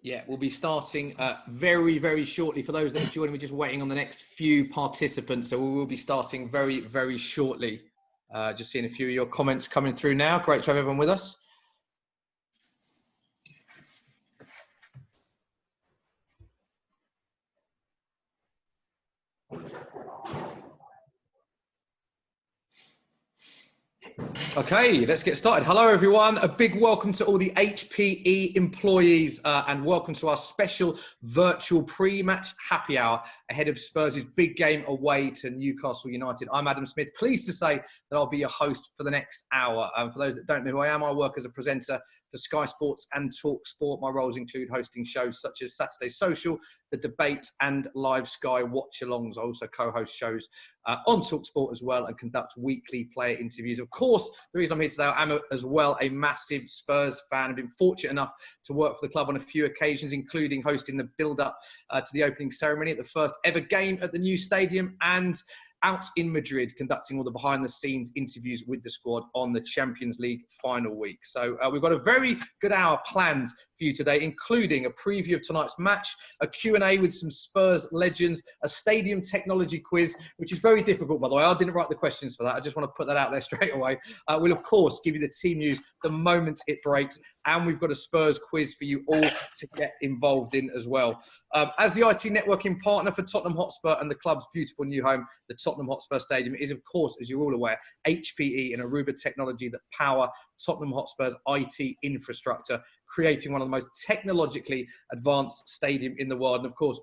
Yeah, we'll be starting very, very shortly. For those that are joining, we're just waiting on the next few participants. So we will be starting very, very shortly. Just seeing a few of your comments coming through now. Great to have everyone with us. Okay, let's get started. Hello, everyone. A big welcome to all the HPE employees and welcome to our special virtual pre-match happy hour ahead of Spurs' big game away to Newcastle United. I'm Adam Smith. Pleased to say that I'll be your host for the next hour. For those that don't know who I am, I work as a presenter for Sky Sports and Talk Sport. My roles include hosting shows such as Saturday Social, The Debate and live Sky watch-alongs. I also co-host shows on Talk Sport as well and conduct weekly player interviews. Of course, the reason I'm here today, I'm as well a massive Spurs fan. I've been fortunate enough to work for the club on a few occasions, including hosting the build-up to the opening ceremony at the first ever game at the new stadium and out in Madrid, conducting all the behind-the-scenes interviews with the squad on the Champions League final week. So we've got a very good hour planned for you today, including a preview of tonight's match, a Q&A with some Spurs legends, a stadium technology quiz, which is very difficult, by the way. I didn't write the questions for that. I just want to put that out there straight away. We'll, of course, give you the team news the moment it breaks, and we've got a Spurs quiz for you all to get involved in as well. As the IT networking partner for Tottenham Hotspur and the club's beautiful new home, the Tottenham Hotspur Stadium is, of course, as you're all aware, HPE and Aruba technology that power Tottenham Hotspur's IT infrastructure, creating one of the most technologically advanced stadium in the world. And of course,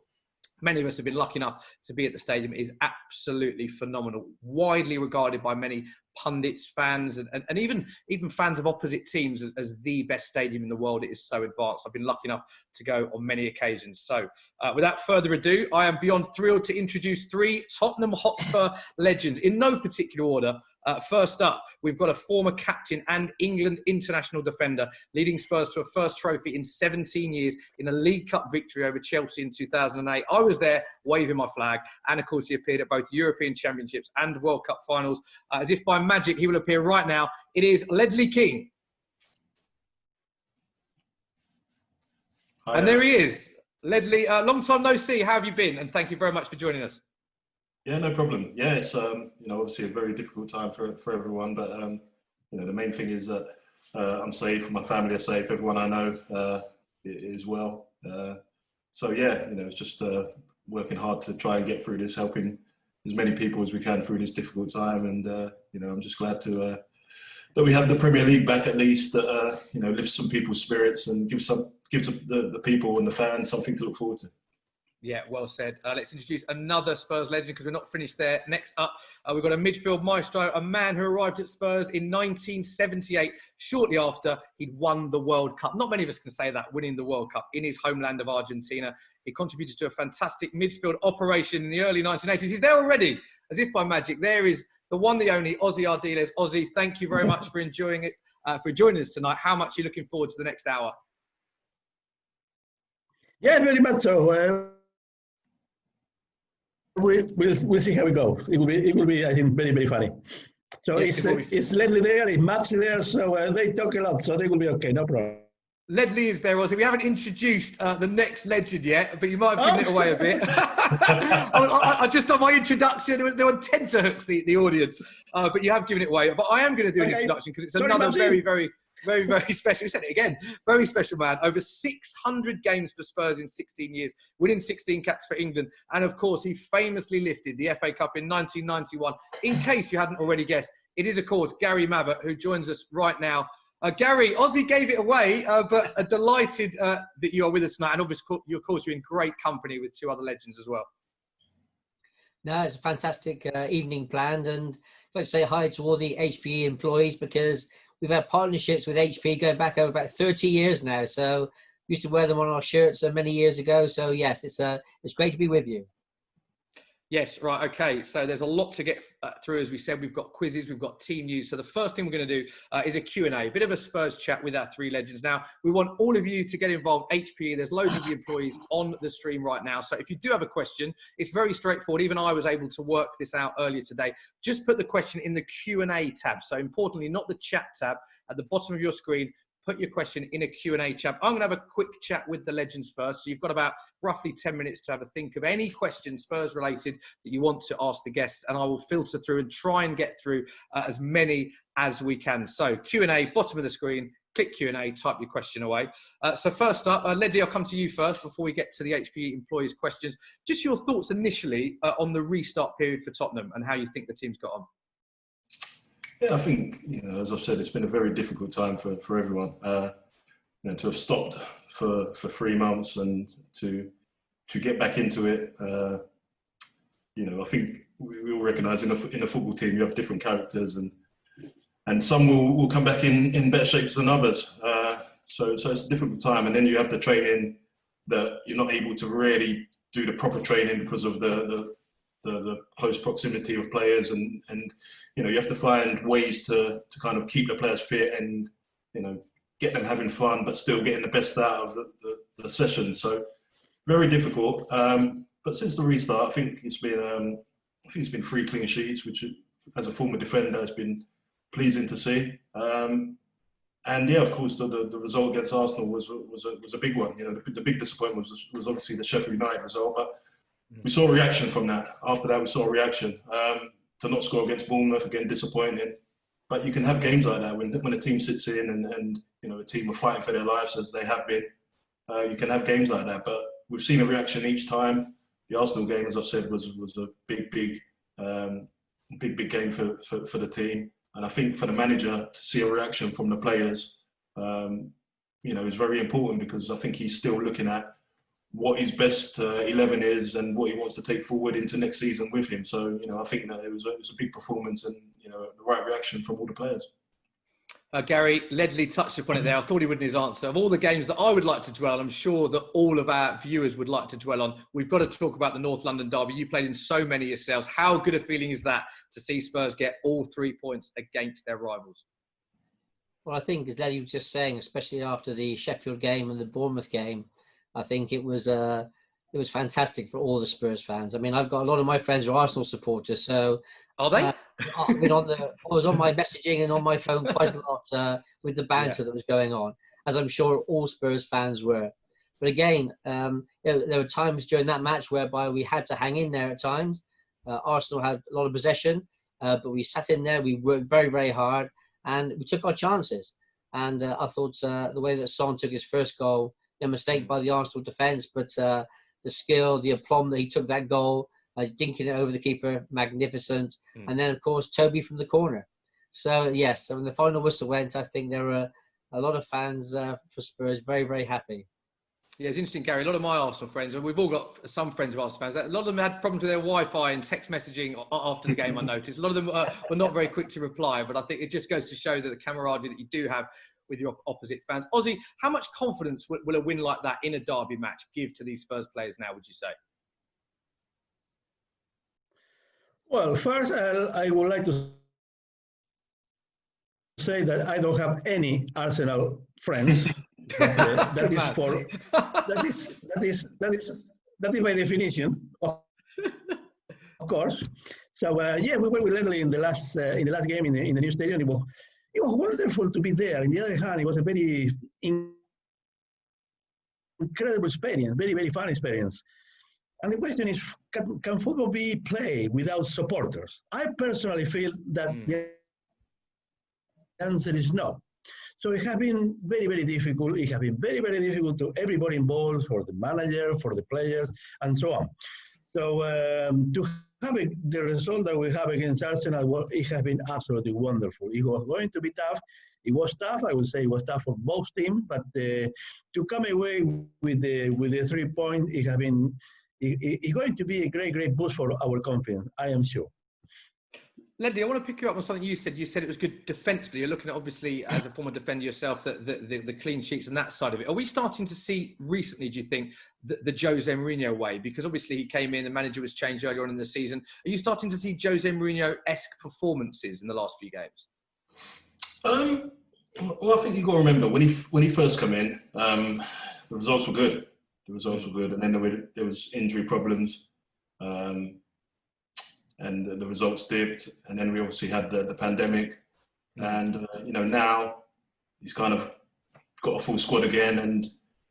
many of us have been lucky enough to be at the stadium. It is absolutely phenomenal, widely regarded by many pundits, fans, and even fans of opposite teams as the best stadium in the world. It is so advanced. I've been lucky enough to go on many occasions. So without further ado, I am beyond thrilled to introduce three Tottenham Hotspur legends in no particular order. First up, we've got a former captain and England international defender, leading Spurs to a first trophy in 17 years in a League Cup victory over Chelsea in 2008. I was there waving my flag, and of course he appeared at both European Championships and World Cup finals. As if by magic, he will appear right now. It is Ledley King. Hi, and there he is. Ledley, long time no see. How have you been? And thank you very much for joining us. Yeah, no problem. Yeah, it's obviously a very difficult time for everyone, but the main thing is that I'm safe, my family are safe, everyone I know is well. So yeah, it's just working hard to try and get through this, helping as many people as we can through this difficult time, and I'm just glad to that we have the Premier League back at least. That lifts some people's spirits and gives the people and the fans something to look forward to. Yeah, well said. Let's introduce another Spurs legend because we're not finished there. Next up, we've got a midfield maestro, a man who arrived at Spurs in 1978, shortly after he'd won the World Cup. Not many of us can say that, winning the World Cup in his homeland of Argentina. He contributed to a fantastic midfield operation in the early 1980s. He's there already, as if by magic. There is the one, the only, Ozzy Ardiles. Ozzy, thank you very much for enjoying it, for joining us tonight. How much are you looking forward to the next hour? Yeah, very much so. We'll see how we go. It will be I think very, very funny. So yes, it's Ledley there, it's Matt's there, so they talk a lot, so they will be okay, no problem. Ledley is there, Ozzy. We haven't introduced the next legend yet, but you might have given it away a bit. I just on my introduction, there were tenterhooks, the audience, but you have given it away. But I am going to do an introduction because it's another very, very special. You said it again. Very special man. Over 600 games for Spurs in 16 years, winning 16 caps for England. And of course, he famously lifted the FA Cup in 1991. In case you hadn't already guessed, it is, of course, Gary Mabbott, who joins us right now. Gary, Ozzy gave it away, but delighted that you are with us tonight. And obviously, of course, you're in great company with two other legends as well. No, it's a fantastic evening planned. And I'd like to say hi to all the HPE employees because we've had partnerships with HPE going back over about 30 years now. So we used to wear them on our shirts many years ago. So yes, it's great to be with you. Yes, right, okay. So there's a lot to get through. As we said, we've got quizzes, we've got team news. So the first thing we're going to do is a Q&A, a bit of a Spurs chat with our three legends. Now, we want all of you to get involved. HPE, there's loads of the employees on the stream right now. So if you do have a question, it's very straightforward. Even I was able to work this out earlier today. Just put the question in the Q&A tab. So importantly, not the chat tab. At the bottom of your screen, put your question in a Q&A chat. I'm going to have a quick chat with the legends first. So you've got about roughly 10 minutes to have a think of any questions Spurs related that you want to ask the guests, and I will filter through and try and get through as many as we can. So Q&A, bottom of the screen, click Q&A, type your question away. So first up, Ledley, I'll come to you first before we get to the HPE employees' questions. Just your thoughts initially on the restart period for Tottenham and how you think the team's got on. Yeah, I think, as I've said, it's been a very difficult time for everyone. To have stopped for 3 months and to get back into it, I think we all recognise in a football team you have different characters, and some will come back in better shapes than others. So it's a difficult time, and then you have the training that you're not able to really do the proper training because of the close proximity of players, and you have to find ways to kind of keep the players fit and get them having fun, but still getting the best out of the session. So very difficult. But since the restart, I think it's been 3 clean sheets, which as a former defender has been pleasing to see. And yeah, of course, the result against Arsenal was a big one. The big disappointment was obviously the Sheffield United result, but we saw a reaction from that. After that, we saw a reaction. To not score against Bournemouth, again, disappointing. But you can have games like that when a team sits in and a team are fighting for their lives as they have been. You can have games like that. But we've seen a reaction each time. The Arsenal game, as I've said, was a big game for the team. And I think for the manager to see a reaction from the players, is very important, because I think he's still looking at what his best 11 is and what he wants to take forward into next season with him. So, I think that it was a big performance and, the right reaction from all the players. Gary, Ledley touched upon it there. I thought he would in his answer. Of all the games that I would like to dwell, I'm sure that all of our viewers would like to dwell on. We've got to talk about the North London derby. You played in so many yourselves. How good a feeling is that to see Spurs get all 3 points against their rivals? Well, I think, as Ledley was just saying, especially after the Sheffield game and the Bournemouth game, I think it was fantastic for all the Spurs fans. I mean, I've got a lot of my friends who are Arsenal supporters, so are they? I was on my messaging and on my phone quite a lot with the banter that was going on, as I'm sure all Spurs fans were. But again, there were times during that match whereby we had to hang in there at times. Arsenal had a lot of possession, but we sat in there. We worked very, very hard, and we took our chances. And I thought the way that Son took his first goal, a mistake by the Arsenal defence, but the skill, the aplomb that he took that goal, dinking it over the keeper, magnificent. And then, of course, Toby from the corner. So, yes, when the final whistle went, I think there were a lot of fans for Spurs very, very happy. Yeah, it's interesting, Gary. A lot of my Arsenal friends, and we've all got some friends of Arsenal fans, a lot of them had problems with their Wi-Fi and text messaging after the game, I noticed. A lot of them were not very quick to reply, but I think it just goes to show that the camaraderie that you do have with your opposite fans. Ozzy, how much confidence will a win like that in a derby match give to these Spurs players now, would you say? Well, first, I would like to say that I don't have any Arsenal friends. But, that is by definition, of course. So yeah, we were with Ledley in the last game in the new stadium. It was wonderful to be there. On the other hand, it was a very incredible experience, very, very fun experience. And the question is, can football be played without supporters? I personally feel that the answer is no. So it has been very, very difficult. It has been very, very difficult to everybody involved, for the manager, for the players, and so on. So to have the result that we have against Arsenal, it has been absolutely wonderful. It was going to be tough. It was tough. I would say it was tough for both teams. But to come away with the 3 points, it has been. It's going to be a great, great boost for our confidence, I am sure. Ledley, I want to pick you up on something you said. You said it was good defensively. You're looking at, obviously, as a former defender yourself, the clean sheets and that side of it. Are we starting to see recently, do you think, the Jose Mourinho way? Because obviously he came in, the manager was changed earlier on in the season. Are you starting to see Jose Mourinho-esque performances in the last few games? Well, I think you've got to remember, when he first came in, the results were good. The results were good. And then there was injury problems. And the results dipped, and then we obviously had the pandemic, and now he's kind of got a full squad again, and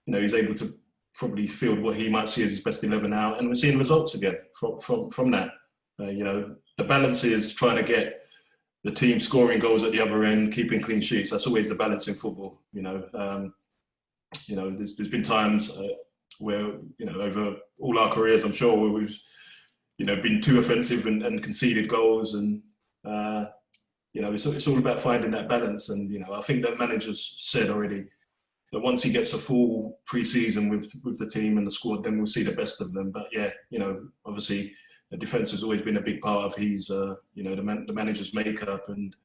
he's able to probably field what he might see as his best 11 now, and we're seeing results again from that. The balance is trying to get the team scoring goals at the other end, keeping clean sheets. That's always the balance in football. There's been times where over all our careers, I'm sure, where we've been too offensive and conceded goals, and it's all about finding that balance. And I think that manager's said already that once he gets a full pre-season with the team and the squad, then we'll see the best of them. But yeah, obviously the defence has always been a big part of his, the manager's makeup. And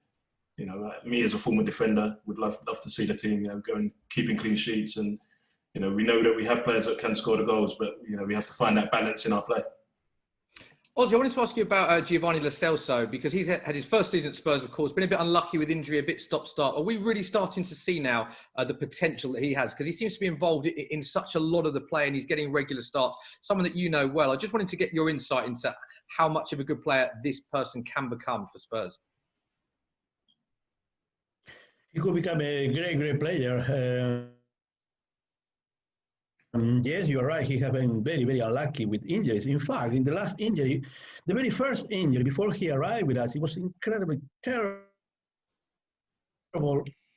me as a former defender would love to see the team, going keeping clean sheets. And we know that we have players that can score the goals, but we have to find that balance in our play. Ozzy, I wanted to ask you about Giovanni Lo Celso, because he's had his first season at Spurs, of course, been a bit unlucky with injury, a bit stop-start. Are we really starting to see now the potential that he has? Because he seems to be involved in such a lot of the play, and he's getting regular starts, someone that you know well. I just wanted to get your insight into how much of a good player this person can become for Spurs. He could become a great player. Yes, you're right. He has been very unlucky with injuries. In fact, in the last injury, the very first injury before he arrived with us, it was incredibly terrible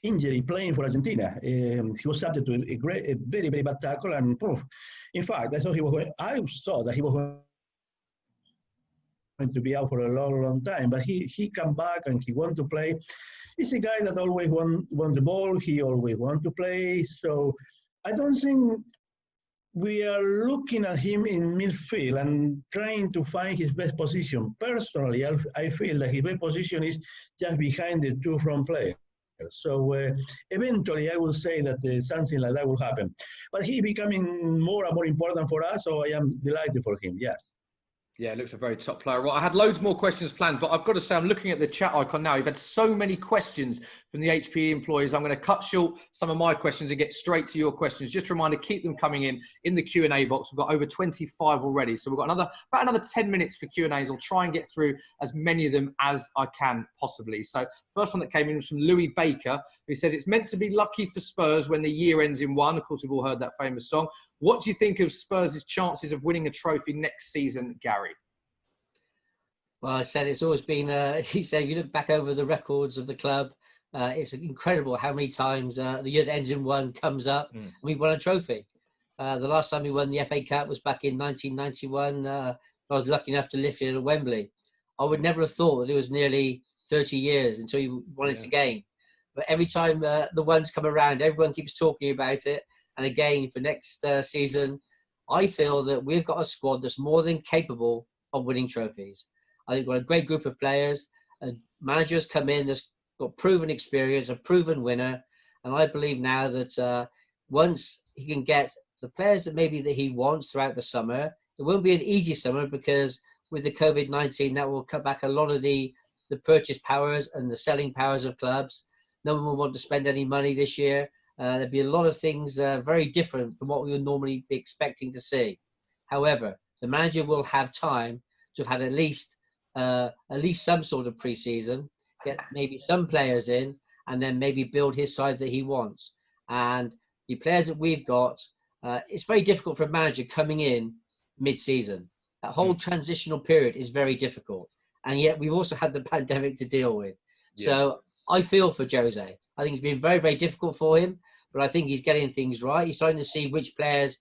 injury playing for Argentina. He was subject to a very bad tackle, and in fact, I thought he was going to be out for a long time. But he came back and he wanted to play. He's a guy that always wants the ball. He always wants to play. So I don't think we are looking at him in midfield and trying to find his best position. Personally, I feel that his best position is just behind the two front players. So eventually, I will say that something like that will happen. But he becoming more and more important for us, so I am delighted for him, yes. Yeah, it looks a very top player. Well, I had loads more questions planned, but I've got to say, I'm looking at the chat icon now. You've had so many questions from the HPE employees. I'm going to cut short some of my questions and get straight to your questions. Just a reminder, keep them coming in the Q&A box. We've got over 25 already. So we've got about another 10 minutes for Q&As. I'll try and get through as many of them as I can possibly. So first one that came in was from Louis Baker, who says, it's meant to be lucky for Spurs when the year ends in one. Of course, we've all heard that famous song. What do you think of Spurs' chances of winning a trophy next season, Gary? Well, I said it's always been, he said, you look back over the records of the club, it's incredible how many times the year that ends in one comes up and we won a trophy. The last time we won the FA Cup was back in 1991. I was lucky enough to lift it at Wembley. I would never have thought that it was nearly 30 years until you won it again. But every time the ones come around, everyone keeps talking about it. And again, for next season, I feel that we've got a squad that's more than capable of winning trophies. I think we've got a great group of players. Managers come in that's got proven experience, a proven winner. And I believe now that once he can get the players that he wants throughout the summer, it won't be an easy summer because with the COVID-19, that will cut back a lot of the purchase powers and the selling powers of clubs. No one will want to spend any money this year. There'll be a lot of things very different from what we would normally be expecting to see. However, the manager will have time to have had at least some sort of pre-season, get maybe some players in, and then maybe build his side that he wants. And the players that we've got, it's very difficult for a manager coming in mid-season. That whole transitional period is very difficult. And yet we've also had the pandemic to deal with. Yeah. So I feel for Jose. I think it's been very, very difficult for him, but I think he's getting things right. He's starting to see which players,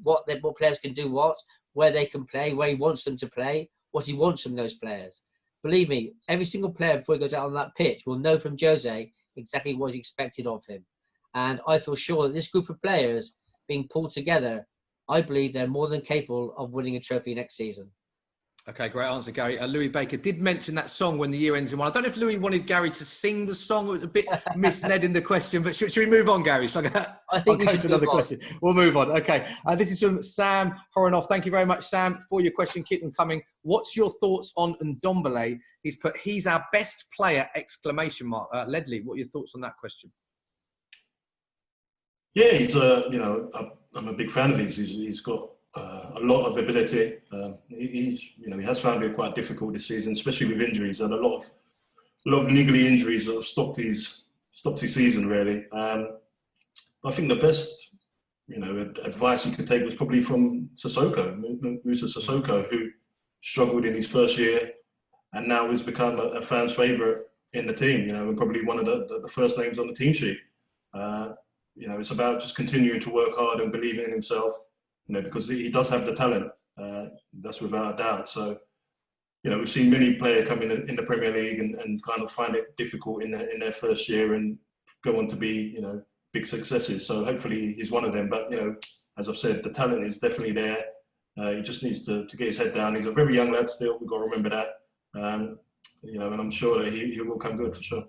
what players can do what, where they can play, where he wants them to play, what he wants from those players. Believe me, every single player before he goes out on that pitch will know from Jose exactly what is expected of him. And I feel sure that this group of players being pulled together, I believe they're more than capable of winning a trophy next season. Okay, great answer, Gary. Louis Baker did mention that song when the year ends in one. I don't know if Louis wanted Gary to sing the song. It was a bit misled in the question, but should we move on, Gary? I think we should to another question. We'll move on. Okay, this is from Sam Horonoff. Thank you very much, Sam, for your question. Keep them coming. What's your thoughts on Ndombele? He's put, he's our best player, ! Ledley, what are your thoughts on that question? Yeah, he's I'm a big fan of his. He's got a lot of ability. He has found it quite difficult this season, especially with injuries, and a lot of niggly injuries that have stopped his season really. I think the best, advice you could take was probably from Sissoko, Musa Sissoko, who struggled in his first year and now has become a fan's favourite in the team, and probably one of the first names on the team sheet. It's about just continuing to work hard and believing in himself, because he does have the talent. That's without a doubt. So, we've seen many players come in the Premier League and kind of find it difficult in their first year and go on to be, big successes. So hopefully he's one of them. But, as I've said, the talent is definitely there. He just needs to get his head down. He's a very young lad still. We've got to remember that. And I'm sure that he will come good for sure.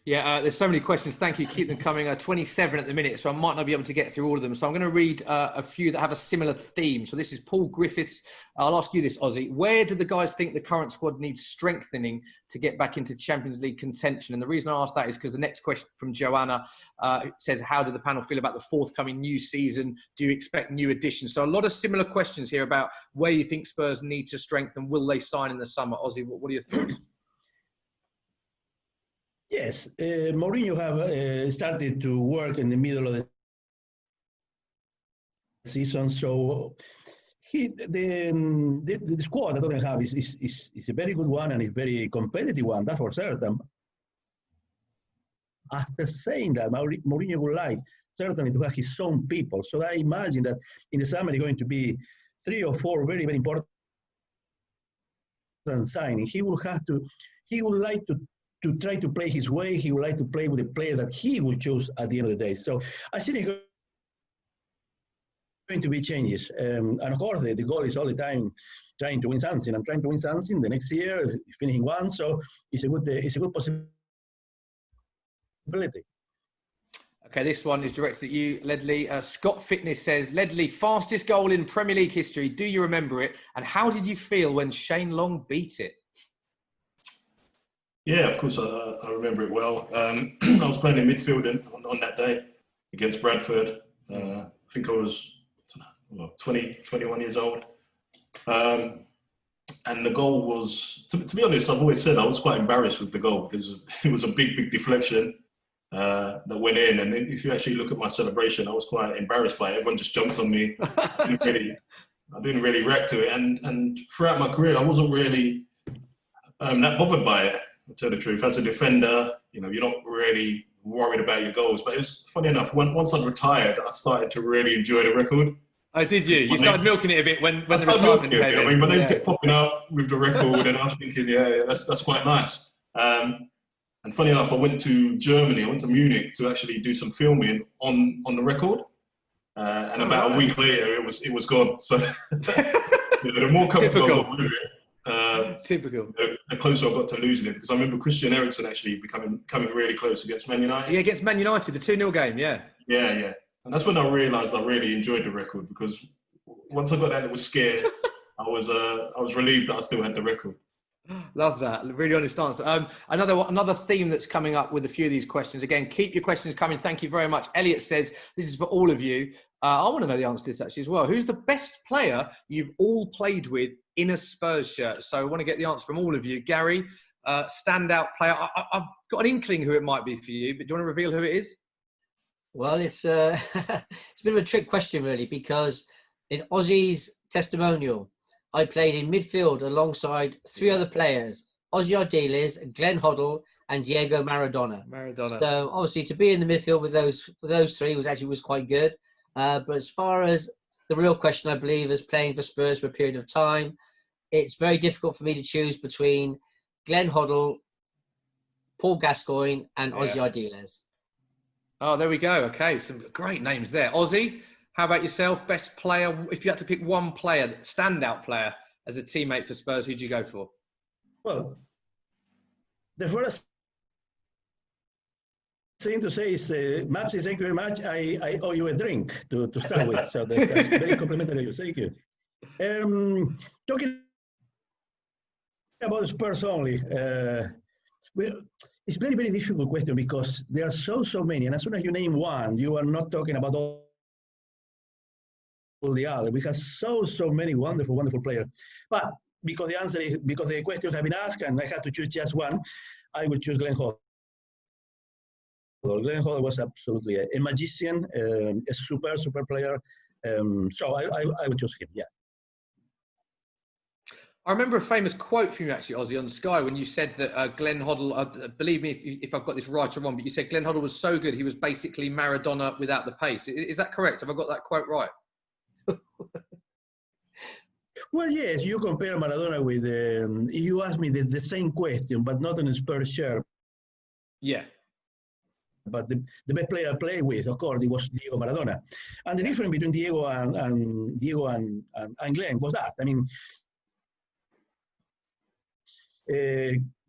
Yeah, there's so many questions. Thank you. Keep them coming. 27 at the minute, so I might not be able to get through all of them. So I'm going to read a few that have a similar theme. So this is Paul Griffiths. I'll ask you this, Ozzy. Where do the guys think the current squad needs strengthening to get back into Champions League contention? And the reason I ask that is because the next question from Joanna says, how do the panel feel about the forthcoming new season? Do you expect new additions? So a lot of similar questions here about where you think Spurs need to strengthen. Will they sign in the summer? Ozzy, what are your thoughts? Yes, Mourinho have started to work in the middle of the season, so the squad that Tottenham have is a very good one and a very competitive one, that's for certain. After saying that, Mourinho would like certainly to have his own people, so I imagine that in the summer it's going to be 3 or 4 very, very important signings. He would like to try to play his way. He would like to play with the player that he will choose at the end of the day. So I think it's going to be changes. And of course, the goal is all the time trying to win something. And trying to win something the next year, finishing one. So it's a good possibility. Okay, this one is directed at you, Ledley. Scott Fitness says, Ledley, fastest goal in Premier League history. Do you remember it? And how did you feel when Shane Long beat it? Yeah, of course, I remember it well. I was playing in midfield on that day against Bradford. I think I was 21 years old. And the goal was, to be honest, I've always said I was quite embarrassed with the goal because it was a big deflection that went in. And if you actually look at my celebration, I was quite embarrassed by it. Everyone just jumped on me. I didn't really react to it. And throughout my career, I wasn't really that bothered by it. To tell the truth, as a defender, you're not really worried about your goals. But it's funny enough, once I'd retired, I started to really enjoy the record. Oh, did you? You started milking it a bit when the retirement came in. I mean, my name kept popping up with the record, and I was thinking, yeah, that's quite nice. And funny enough, I went to Germany. I went to Munich to actually do some filming on the record. And about a week later, it was gone. So the more comfortable I got with it. Typical. The closer I got to losing it, because I remember Christian Eriksen actually coming really close against Man United. Yeah, against Man United, the 2-0 game, yeah. Yeah. And that's when I realised I really enjoyed the record, because once I got that little scare, I was relieved that I still had the record. Love that. Really honest answer. Another theme that's coming up with a few of these questions. Again, keep your questions coming. Thank you very much. Elliot says, this is for all of you. I want to know the answer to this actually as well. Who's the best player you've all played with in a Spurs shirt? So I want to get the answer from all of you. Gary, standout player. I've got an inkling who it might be for you, but do you want to reveal who it is? Well, it's a bit of a trick question, really, because in Ozzy's testimonial, I played in midfield alongside 3 other players, Ozzy Ardiles, Glenn Hoddle, and Diego Maradona. So obviously to be in the midfield with those 3 was quite good. But as far as the real question, I believe, is playing for Spurs for a period of time, it's very difficult for me to choose between Glenn Hoddle, Paul Gascoigne, and Ozzy Ardiles. Oh, there we go. Okay, some great names there. Ozzy, how about yourself? Best player, if you had to pick one player, standout player as a teammate for Spurs, who'd you go for? Well, the first thing to say is, Maxi, thank you very much. I owe you a drink to start with, so that's very complimentary. Thank you. Talking about Spurs only, it's very, very difficult question because there are so many, and as soon as you name one, you are not talking about all the other. We have so many wonderful players. But because the questions have been asked and I have to choose just one, I will choose Glenn Hoddle. Glenn Hoddle was absolutely a magician, a super player. So I would choose him. Yeah. I remember a famous quote from you actually, Ozzy, on Sky when you said that Glenn Hoddle, believe me if I've got this right or wrong, but you said Glenn Hoddle was so good he was basically Maradona without the pace. Is that correct? Have I got that quote right? Well, yes, you compare Maradona with, you asked me the same question, but not in Spurs shirt. Yeah. But the best player I played with, of course, it was Diego Maradona. And the difference between Diego and Glenn was that. I mean,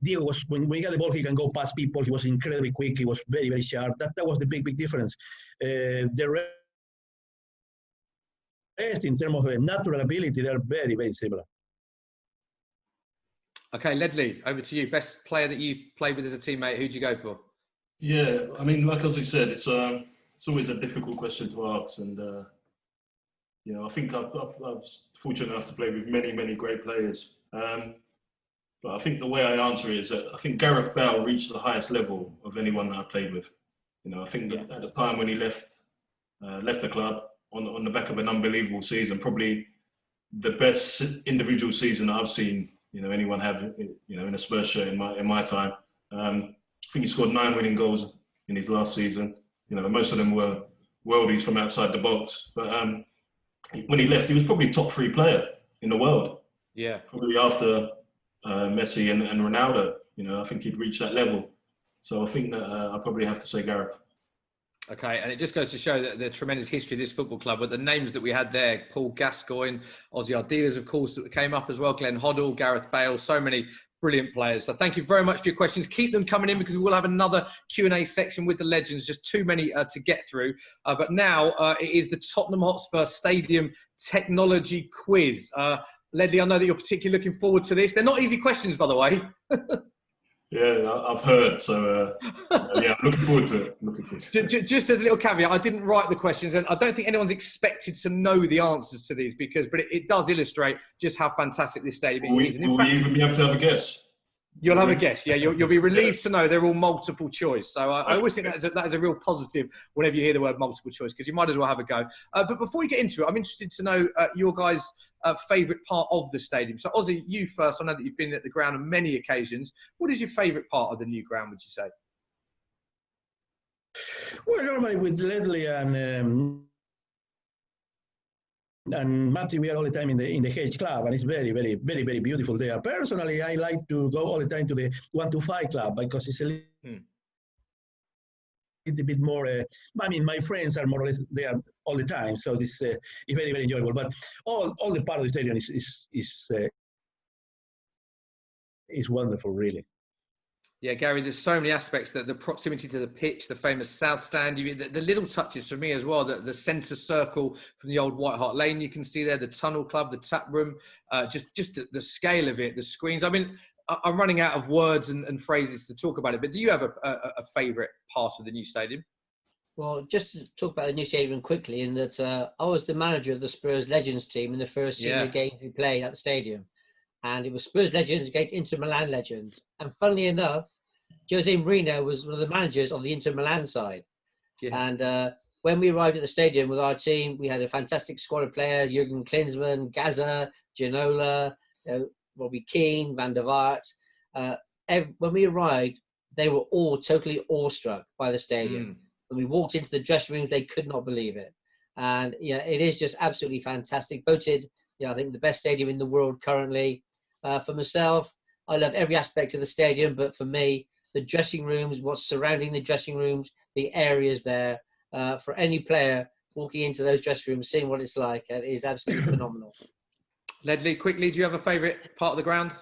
Diego was, when he got the ball, he can go past people. He was incredibly quick. He was very sharp. That was the big difference. The rest, in terms of natural ability, they're very similar. Okay, Ledley, over to you. Best player that you played with as a teammate, who'd you go for? Yeah, I mean, like as you said, it's always a difficult question to ask, and I think I was fortunate enough to play with many great players. But I think the way I answer it is that I think Gareth Bale reached the highest level of anyone that I played with. I think that at the time when he left the club on the back of an unbelievable season, probably the best individual season I've seen anyone have in a Spurs shirt in my time. I think he scored 9 winning goals in his last season. Most of them were worldies from outside the box. But when he left, he was probably top 3 player in the world. Yeah. Probably after Messi and Ronaldo. I think he'd reached that level. So I think that I probably have to say Gareth. Okay, and it just goes to show that the tremendous history of this football club, with the names that we had there: Paul Gascoigne, Ossie Ardiles, of course, that came up as well, Glenn Hoddle, Gareth Bale, so many brilliant players. So thank you very much for your questions. Keep them coming in because we will have another Q&A section with the legends, just too many to get through. But now it is the Tottenham Hotspur Stadium Technology Quiz. Ledley, I know that you're particularly looking forward to this. They're not easy questions, by the way. Yeah, I've heard. So, yeah, I'm looking forward to it. Just as a little caveat, I didn't write the questions, and I don't think anyone's expected to know the answers to these but it does illustrate just how fantastic this stadium is. Will we even be able to have a guess? You'll have a guess, yeah. You'll be relieved to know they're all multiple choice. So I always think that is a real positive whenever you hear the word multiple choice, because you might as well have a go. But before we get into it, I'm interested to know your guys' favourite part of the stadium. So Ozzy, you first. I know that you've been at the ground on many occasions. What is your favourite part of the new ground, would you say? Well, normally with Ledley and Matty, we are all the time in the H Club, and it's very beautiful there. Personally, I like to go all the time to the 125 Club because it's a little bit more. I mean, my friends are more or less there all the time, so it's very enjoyable. But all the part of the stadium is wonderful, really. Yeah, Gary, there's so many aspects, that the proximity to the pitch, the famous South Stand, the little touches for me as well, the centre circle from the old White Hart Lane you can see there, the Tunnel Club, the tap room, just the scale of it, the screens. I mean, I'm running out of words and phrases to talk about it, but do you have a favourite part of the new stadium? Well, just to talk about the new stadium quickly, in that I was the manager of the Spurs Legends team in the first senior games we played at the stadium. And it was Spurs Legends against Inter Milan Legends. And funnily enough, Jose Mourinho was one of the managers of the Inter Milan side. Yeah. And when we arrived at the stadium with our team, we had a fantastic squad of players: Jurgen Klinsmann, Gaza, Ginola, Robbie Keane, Van der Vaart. When we arrived, they were all totally awestruck by the stadium. When we walked into the dressing rooms, they could not believe it. And it is just absolutely fantastic. Voted, I think, the best stadium in the world currently. For myself, I love every aspect of the stadium, but for me, the dressing rooms, what's surrounding the dressing rooms, the areas there, for any player walking into those dressing rooms, seeing what it's like, it is absolutely phenomenal. Ledley, quickly, do you have a favourite part of the ground?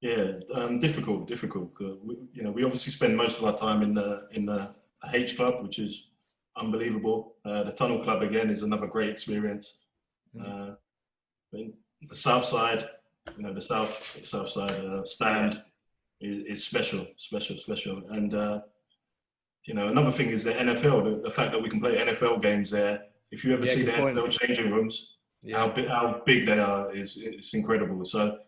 Yeah, difficult. We obviously spend most of our time in the H Club, which is unbelievable. The Tunnel Club again is another great experience. The South Side, the South Side stand is special. And another thing is the NFL. The fact that we can play NFL games there. If you ever see the NFL changing rooms, how big they are it's incredible. So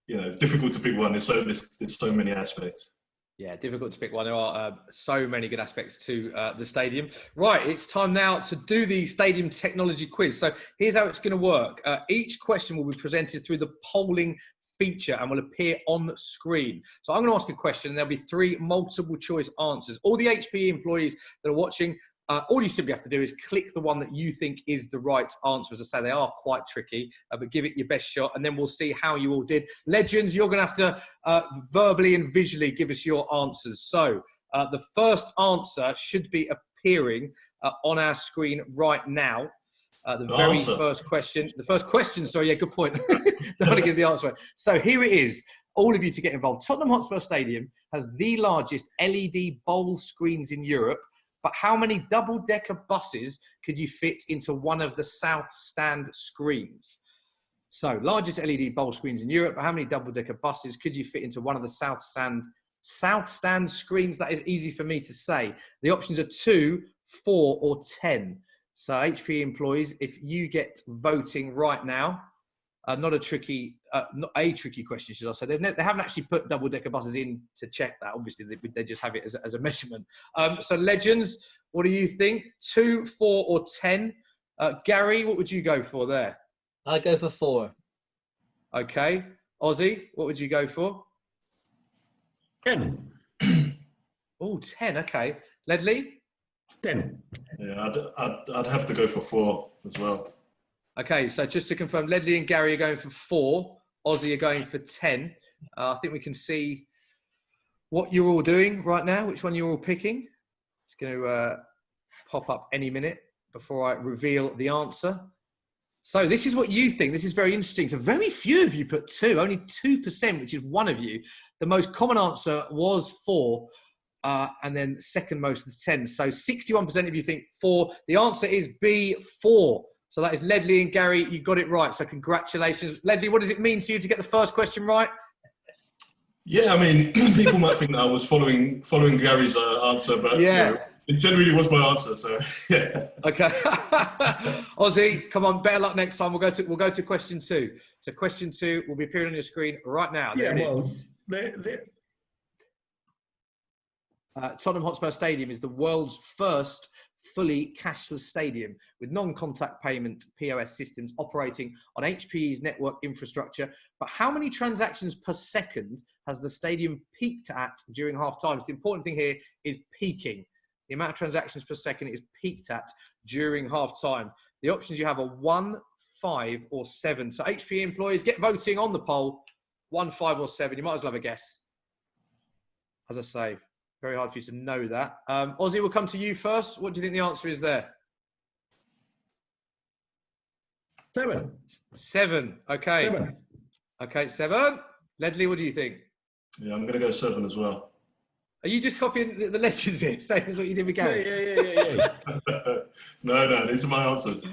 difficult to pick one. There's so many aspects. Yeah, difficult to pick one. There are so many good aspects to the stadium. Right, it's time now to do the stadium technology quiz. So here's how it's going to work. Each question will be presented through the polling feature and will appear on screen. So I'm going to ask a question and there'll be 3 multiple choice answers. All the HPE employees that are watching, all you simply have to do is click the one that you think is the right answer. As I say, they are quite tricky, but give it your best shot, and then we'll see how you all did. Legends, you're going to have to verbally and visually give us your answers. So the first answer should be appearing on our screen right now. First question, sorry, yeah, good point. Don't want to give the answer away. So here it is, all of you to get involved. Tottenham Hotspur Stadium has the largest LED bowl screens in Europe, but how many double-decker buses could you fit into one of the South Stand screens? So, largest LED bowl screens in Europe, but how many double-decker buses could you fit into one of the South Stand screens? That is easy for me to say. The options are 2, 4, or 10. So, HPE employees, if you get voting right now, not a tricky question, should I say? They haven't actually put double-decker buses in to check that. Obviously, they just have it as a measurement. So, Legends, what do you think? 2, 4, or 10? Gary, what would you go for there? I go for 4. Okay. Ozzy, what would you go for? 10. Oh, 10. Okay. Ledley? 10. Yeah, I'd have to go for 4 as well. Okay, so just to confirm, Ledley and Gary are going for 4. Ozzy are going for 10. I think we can see what you're all doing right now, which one you're all picking. It's going to pop up any minute before I reveal the answer. So this is what you think. This is very interesting. So very few of you put 2, only 2%, which is one of you. The most common answer was 4, and then second most is 10. So 61% of you think 4. The answer is B, 4. So that is Ledley and Gary. You got it right. So congratulations. Ledley, what does it mean to you to get the first question right? Yeah, I mean, people might think that I was following Gary's answer, but yeah, it generally was my answer. So yeah. Okay, Ozzy, come on, better luck next time. We'll go to question 2. So question 2 will be appearing on your screen right now. There it is. Tottenham Hotspur Stadium is the world's first fully cashless stadium with non-contact payment POS systems operating on HPE's network infrastructure. But how many transactions per second has the stadium peaked at during half time? So the important thing here is peaking. The amount of transactions per second is peaked at during half time. The options you have are 1, 5, or 7. So HPE employees, get voting on the poll. 1, 5, or 7. You might as well have a guess. As I say, very hard for you to know that. Ozzy, we'll come to you first. What do you think the answer is there? 7. 7. Okay. 7. Okay, 7. Ledley, what do you think? Yeah, I'm going to go 7 as well. Are you just copying the Legends here? Same as what you did with Gary? Yeah. No, these are my answers.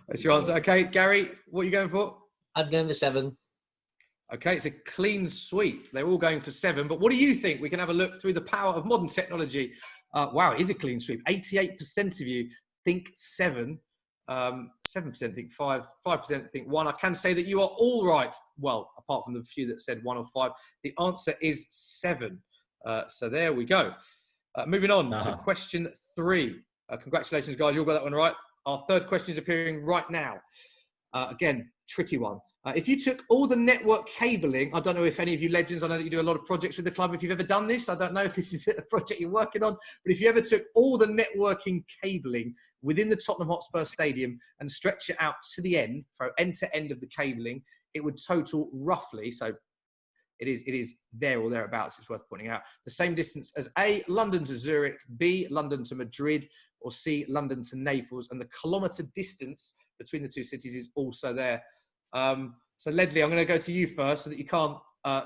That's your answer. Okay, Gary, what are you going for? I'm going for 7. Okay, it's a clean sweep. They're all going for 7. But what do you think? We can have a look through the power of modern technology. Wow, it is a clean sweep. 88% of you think 7. 7% think 5. 5% think 1. I can say that you are all right. Well, apart from the few that said 1 or 5. The answer is 7. So there we go. Moving on to question 3. Congratulations, guys. You all got that one right. Our third question is appearing right now. Again, tricky one. If you took all the network cabling, I don't know if any of you Legends, I know that you do a lot of projects with the club. If you've ever done this, I don't know if this is a project you're working on, but if you ever took all the networking cabling within the Tottenham Hotspur Stadium and stretch it out to the end, for end to end of the cabling, it would total roughly, so it is there or thereabouts, it's worth pointing out, the same distance as A, London to Zurich, B, London to Madrid, or C, London to Naples. And the kilometre distance between the two cities is also there. So Ledley, I'm going to go to you first so that you can't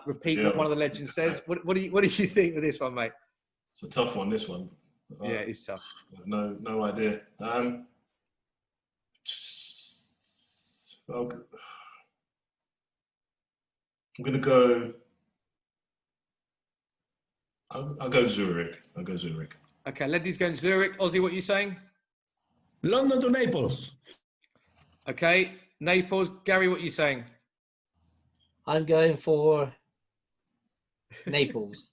repeat what one of the Legends says. What do you think with this one, mate? It's a tough one, this one. Yeah, it's tough. No idea. I'm going to go... I'll go Zurich. Okay, Ledley's going Zurich. Ozzy, what are you saying? London to Naples. Okay, Naples. Gary, what are you saying? I'm going for Naples.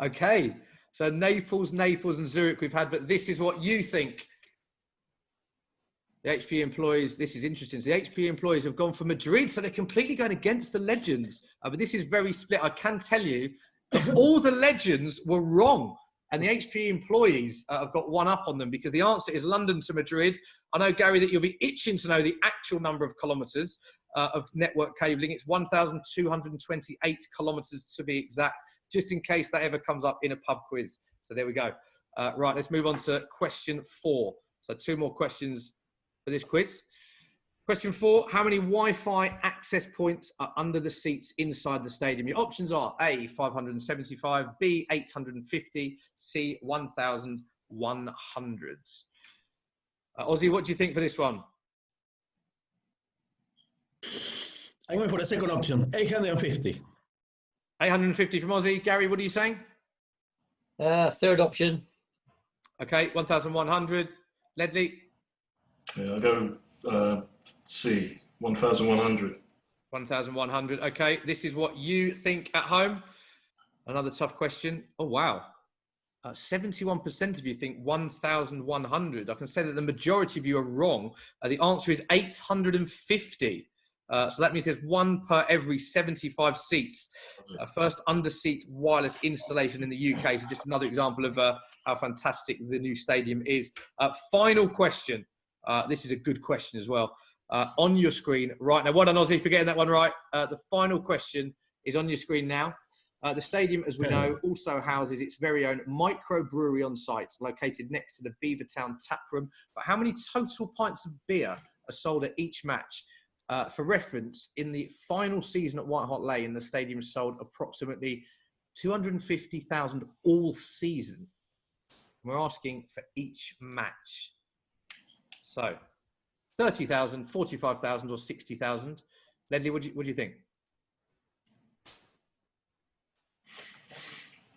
Okay, so Naples, and Zurich we've had, but this is what you think. The HPE employees, this is interesting. So the HPE employees have gone for Madrid, so they're completely going against the legends. But this is very split. I can tell you that all the legends were wrong. And the HPE employees have got one up on them because the answer is London to Madrid. I know, Gary, that you'll be itching to know the actual number of kilometres of network cabling. It's 1,228 kilometres to be exact, just in case that ever comes up in a pub quiz. So there we go. Right, let's move on to question 4. So 2 more questions for this quiz. Question 4, how many Wi-Fi access points are under the seats inside the stadium? Your options are A, 575, B, 850, C, 1,100. Ozzy, what do you think for this one? I'm going for the second option, 850. 850 from Ozzy. Gary, what are you saying? Third option. Okay, 1,100. Ledley? Yeah, I'll go C, 1,100. 1,100. Okay, this is what you think at home. Another tough question. Oh, wow. 71% of you think 1,100. I can say that the majority of you are wrong. The answer is 850. So that means there's 1 per every 75 seats. First under-seat wireless installation in the UK. So just another example of how fantastic the new stadium is. Final question. This is a good question as well. On your screen right now. Well done, Ozzy, for getting that one right. The final question is on your screen now. The stadium, as we know, also houses its very own microbrewery on site, located next to the Beavertown tap room. But how many total pints of beer are sold at each match? For reference, in the final season at White Hart Lane, the stadium sold approximately 250,000 all season. We're asking for each match. So 30,000, 45,000 or 60,000. Ledley, what do you think?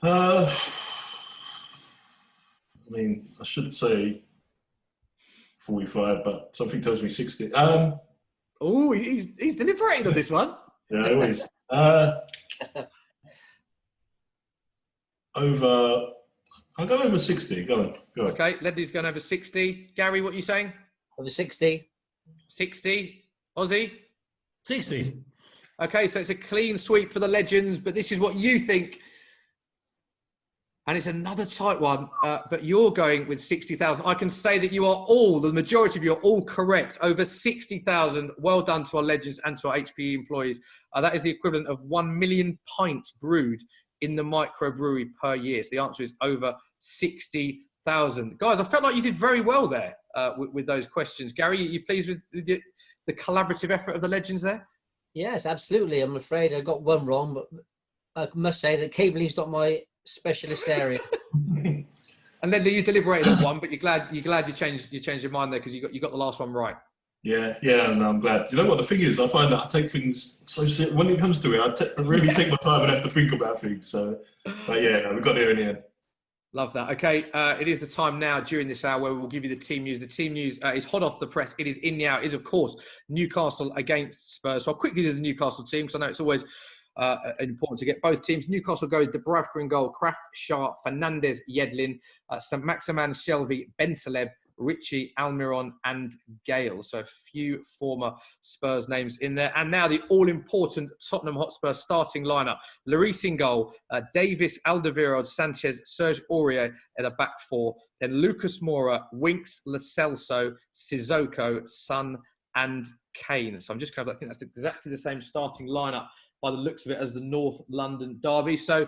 I mean, I should say 45, but something tells me 60. Oh, he's deliberating on this one. Yeah, always. I'll go over 60. Go on. Okay, Ledley's going over 60. Gary, what are you saying? Over 60. 60. Ozzy? 60. Okay, so it's a clean sweep for the legends, but this is what you think. And it's another tight one, but you're going with 60,000. I can say that you are all, the majority of you are all correct. Over 60,000. Well done to our legends and to our HPE employees. That is the equivalent of 1 million pints brewed in the microbrewery per year. So the answer is over 60,000. Guys, I felt like you did very well there with those questions. Gary, are you pleased with the collaborative effort of the legends there? Yes, absolutely. I'm afraid I got one wrong, but I must say that cabling's not my specialist area. And then you deliberated on one, but you're glad you changed your mind there because you got the last one right. Yeah, and I'm glad. You know what the thing is? I find that I take things so serious. When it comes to it, I really take my time and have to think about things. So, but yeah, no, we got there in the end. Love that. Okay, it is the time now during this hour where we'll give you the team news. The team news is hot off the press. It is in the hour. It is, of course, Newcastle against Spurs. So I'll quickly do the Newcastle team because I know it's always important to get both teams. Newcastle go with Dubravka in goal, Kraft, Shah, Fernandez, Yedlin, Maximan, Shelvey, Bentaleb, Richie, Almiron and Gale. So a few former Spurs names in there. And now the all-important Tottenham Hotspur starting lineup. Lloris in goal, Davis, Alderweireld, Sanchez, Serge Aurier at a back four. Then Lucas Moura, Winks, Lo Celso, Sissoko, Son and Kane. So I'm just kind of, I think that's exactly the same starting lineup by the looks of it as the North London derby. So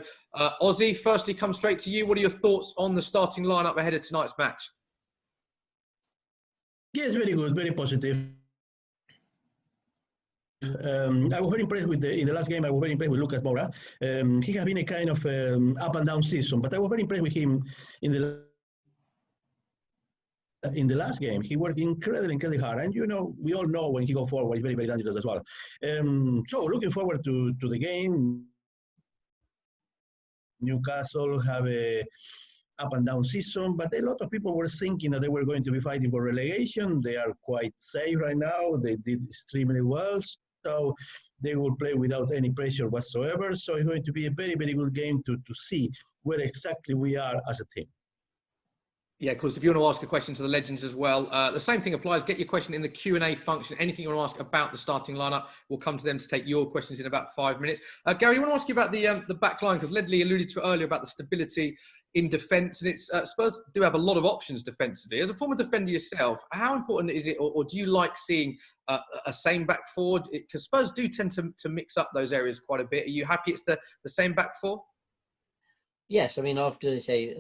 Ozzy, firstly, come straight to you. What are your thoughts on the starting lineup ahead of tonight's match? Yes, very good, very positive. I was very impressed with in the last game. I was very impressed with Lucas Moura. He has been a kind of up and down season, but I was very impressed with him in the last game. He worked incredibly hard, and you know, we all know when he goes forward, he's very, very dangerous as well. So looking forward to the game. Newcastle have a up and down season, but a lot of people were thinking that they were going to be fighting for relegation. They are quite safe right now. They did extremely well. So they will play without any pressure whatsoever. So it's going to be a very, very good game to see where exactly we are as a team. Yeah, of course, if you want to ask a question to the legends as well, the same thing applies. Get your question in the Q&A function. Anything you want to ask about the starting lineup, we'll come to them to take your questions in about 5 minutes. Gary, I want to ask you about the back line, because Ledley alluded to it earlier about the stability in defence, and it's Spurs do have a lot of options defensively. As a former defender yourself, how important is it, or do you like seeing a same back forward? Because Spurs do tend to mix up those areas quite a bit. Are you happy it's the same back four? Yes, I mean, after say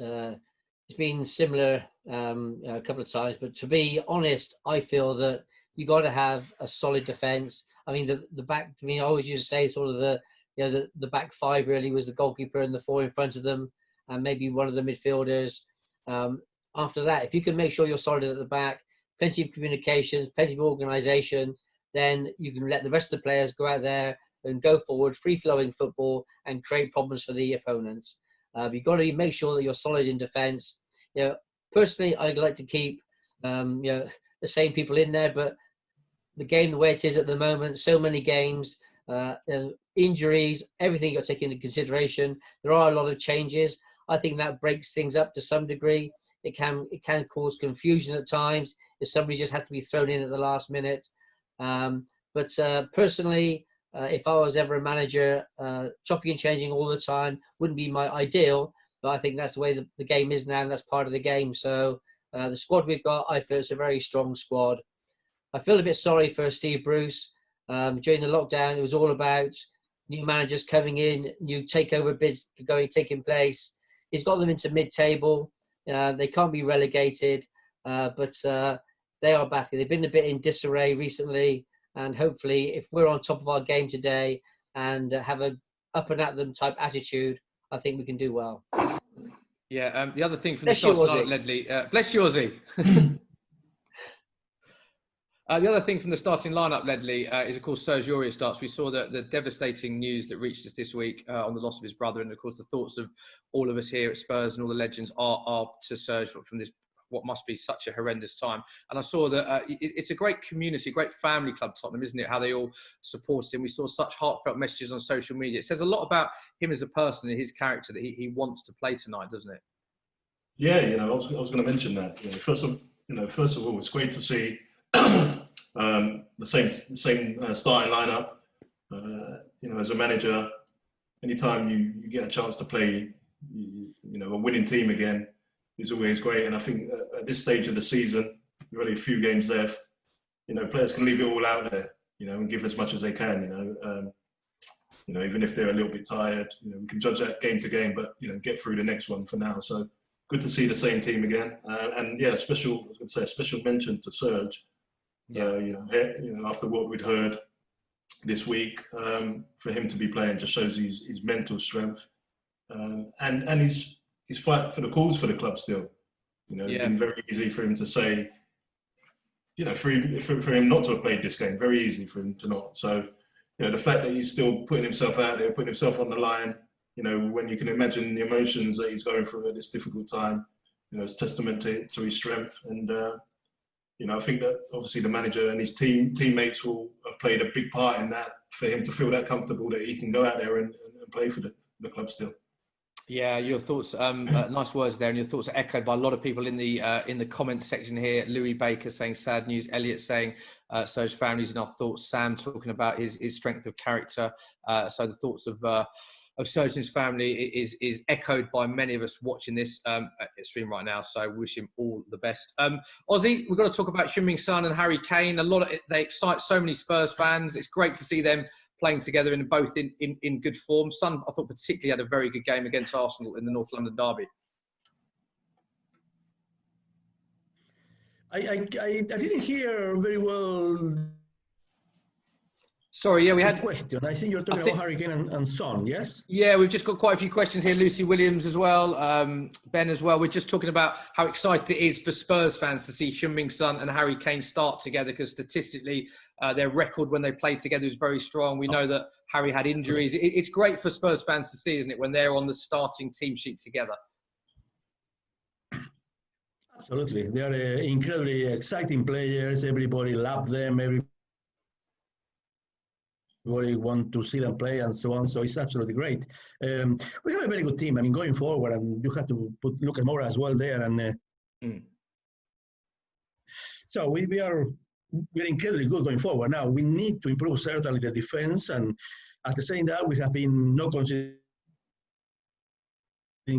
it's been similar a couple of times, but to be honest, I feel that you got to have a solid defence. I mean, the back. I mean, I always used to say sort of the back five really was the goalkeeper and the four in front of them, and maybe one of the midfielders. After that, if you can make sure you're solid at the back, plenty of communications, plenty of organisation, then you can let the rest of the players go out there and go forward, free-flowing football, and create problems for the opponents. You've got to make sure that you're solid in defence. You know, personally, I'd like to keep the same people in there, but the game the way it is at the moment, so many games, injuries, everything you've got to take into consideration. There are a lot of changes. I think that breaks things up to some degree. It can cause confusion at times if somebody just has to be thrown in at the last minute. But personally, if I was ever a manager, chopping and changing all the time wouldn't be my ideal, but I think that's the way the game is now, and that's part of the game. So the squad we've got, I feel it's a very strong squad. I feel a bit sorry for Steve Bruce. During the lockdown, it was all about new managers coming in, new takeover bids taking place. He's got them into mid-table. They can't be relegated, but they are battling. They've been a bit in disarray recently. And hopefully, if we're on top of our game today and have a up and at them type attitude, I think we can do well. Yeah. The other thing from Bless the starting lineup, Ledley, bless you, Ozzy. The other thing from the starting lineup, Ledley, is of course Serge Aurier starts. We saw the devastating news that reached us this week on the loss of his brother, and of course the thoughts of all of us here at Spurs and all the legends are to Serge from this, what must be such a horrendous time. And I saw that it's a great community, great family club, Tottenham, isn't it? How they all support him. We saw such heartfelt messages on social media. It says a lot about him as a person and his character that he wants to play tonight, doesn't it? Yeah, I was going to mention that. First of all, it's great to see the same starting lineup. As a manager, anytime you get a chance to play, a winning team again, is always great. And I think at this stage of the season, we've only a few games left. Players can leave it all out there, and give as much as they can. Even if they're a little bit tired, we can judge that game to game, but get through the next one for now. So good to see the same team again. And yeah, special mention to Serge. Yeah. After what we'd heard this week, for him to be playing just shows his mental strength, and his fight for the cause for the club still. It's been very easy for him to say, for him not to have played this game, very easy for him to not. So, the fact that he's still putting himself out there, putting himself on the line, when you can imagine the emotions that he's going through at this difficult time, it's testament to his strength. And, I think that obviously the manager and his teammates will have played a big part in that, for him to feel that comfortable that he can go out there and play for the club still. Yeah, your thoughts, nice words there, and your thoughts are echoed by a lot of people in the comment section here. Louis Baker saying sad news, Elliot saying Serge family's in our thoughts, Sam talking about his strength of character. So the thoughts of Serge and his family is echoed by many of us watching this stream right now. So I wish him all the best. Ozzy, we've got to talk about Heung-min Son and Harry Kane. They excite so many Spurs fans. It's great to see them playing together and both in good form. Son, I thought, particularly had a very good game against Arsenal in the North London derby. I didn't hear very well. Sorry, yeah, we had a question. I think you're talking about Harry Kane and Son, yes? Yeah, we've just got quite a few questions here. Lucy Williams as well, Ben as well. We're just talking about how excited it is for Spurs fans to see Heung-min Son and Harry Kane start together, because statistically, their record when they played together is very strong. We know that Harry had injuries. It's great for Spurs fans to see, isn't it, when they're on the starting team sheet together? Absolutely. They are incredibly exciting players. Everybody loves them. everybody want to see them play and so on. So it's absolutely great. We have a very good team. I mean, put Lucas Moura as well there, and so we're incredibly good going forward. Now we need to improve certainly the defense, and at the same time, we have been not conceding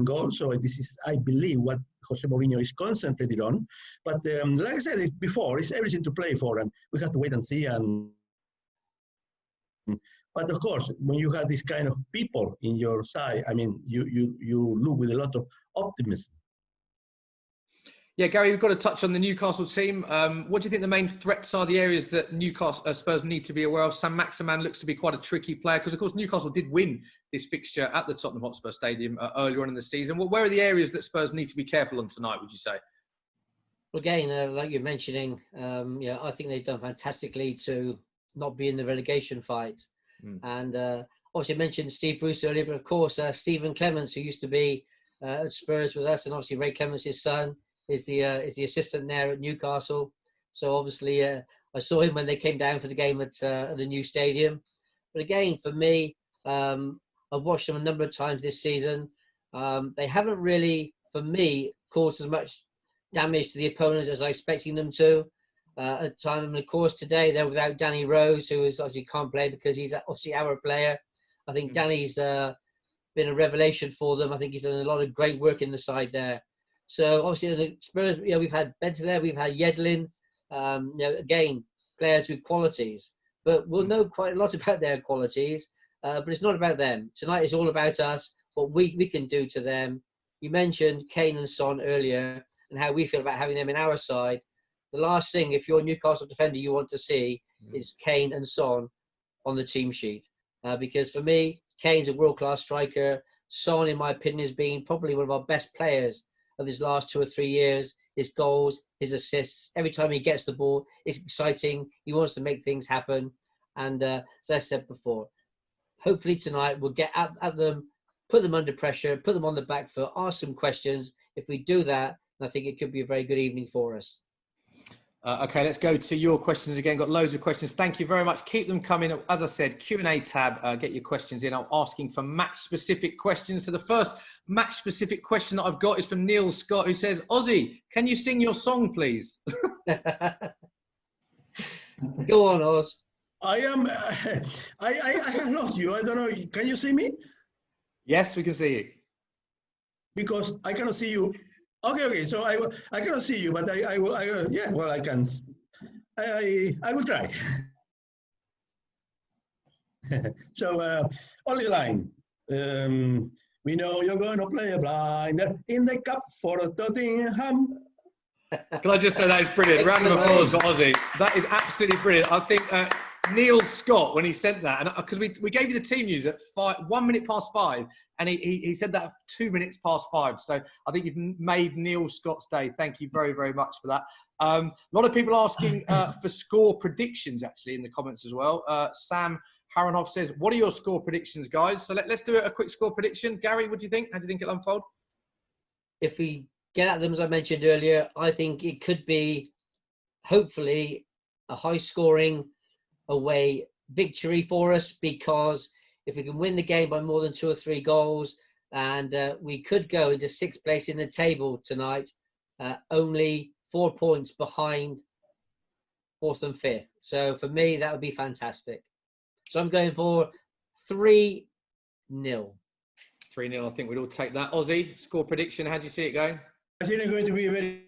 goals. So this is, I believe, what Jose Mourinho is concentrated on. But like I said before, it's everything to play for, and we have to wait and see. But of course, when you have this kind of people in your side, I mean, you look with a lot of optimism. Yeah, Gary, we've got to touch on the Newcastle team. What do you think the main threats are, the areas that Newcastle Spurs need to be aware of? Sam Maximan looks to be quite a tricky player because, of course, Newcastle did win this fixture at the Tottenham Hotspur Stadium earlier on in the season. Where are the areas that Spurs need to be careful on tonight, would you say? Well, again, like you're mentioning, I think they've done fantastically to not be in the relegation fight. And obviously I mentioned Steve Bruce earlier, but of course, Stephen Clements, who used to be at Spurs with us, and obviously Ray Clements, his son, is the assistant there at Newcastle. So obviously I saw him when they came down for the game at the new stadium. But again, for me, I've watched them a number of times this season. They haven't really, for me, caused as much damage to the opponents as I expected them to. At time, and of course today they're without Danny Rose, who is obviously can't play because he's obviously our player. I think Danny's been a revelation for them. I think he's done a lot of great work in the side there. So obviously the Spurs, we've had Bentaleb, we've had Yedlin, again, players with qualities. But we'll know quite a lot about their qualities, but it's not about them. Tonight is all about us, what we can do to them. You mentioned Kane and Son earlier and how we feel about having them in our side. The last thing, if you're a Newcastle defender, you want to see is Kane and Son on the team sheet. Because for me, Kane's a world-class striker. Son, in my opinion, has been probably one of our best players of his last 2 or 3 years. His goals, his assists, every time he gets the ball, it's exciting. He wants to make things happen. And as I said before, hopefully tonight we'll get at them, put them under pressure, put them on the back foot, ask some questions. If we do that, I think it could be a very good evening for us. Okay, let's go to your questions again. Got loads of questions. Thank you very much. Keep them coming. As I said, Q&A tab, get your questions in. I'm asking for match-specific questions. So the first match-specific question that I've got is from Neil Scott, who says, Ozzy, can you sing your song, please? Go on, Oz. I have lost you. I don't know. Can you see me? Yes, we can see you. Because I cannot see you. Okay. So I cannot see you, but I will. Yeah. Well, I can. I will try. So only line. We know you're going to play a blind in the cup for Tottenham. Can I just say that is brilliant? Round of applause for Ozzy. That is absolutely brilliant. I think Neil Scott, when he sent that, and because we gave you the team news at 1 minute past 5, and he said that 2 minutes past 5. So I think you've made Neil Scott's day. Thank you very, very much for that. A lot of people asking for score predictions, actually, in the comments as well. Sam Harenhoff says, what are your score predictions, guys? So let's do a quick score prediction. Gary, what do you think? How do you think it'll unfold? If we get at them, as I mentioned earlier, I think it could be, hopefully, a high-scoring away victory for us, because if we can win the game by more than 2 or 3 goals, and we could go into 6th place in the table tonight, only 4 points behind 4th and 5th. So for me, that would be fantastic. So I'm going for 3-0. 3-0, I think we'd all take that. Ozzy, score prediction, how do you see it going? I think it's going to be a very,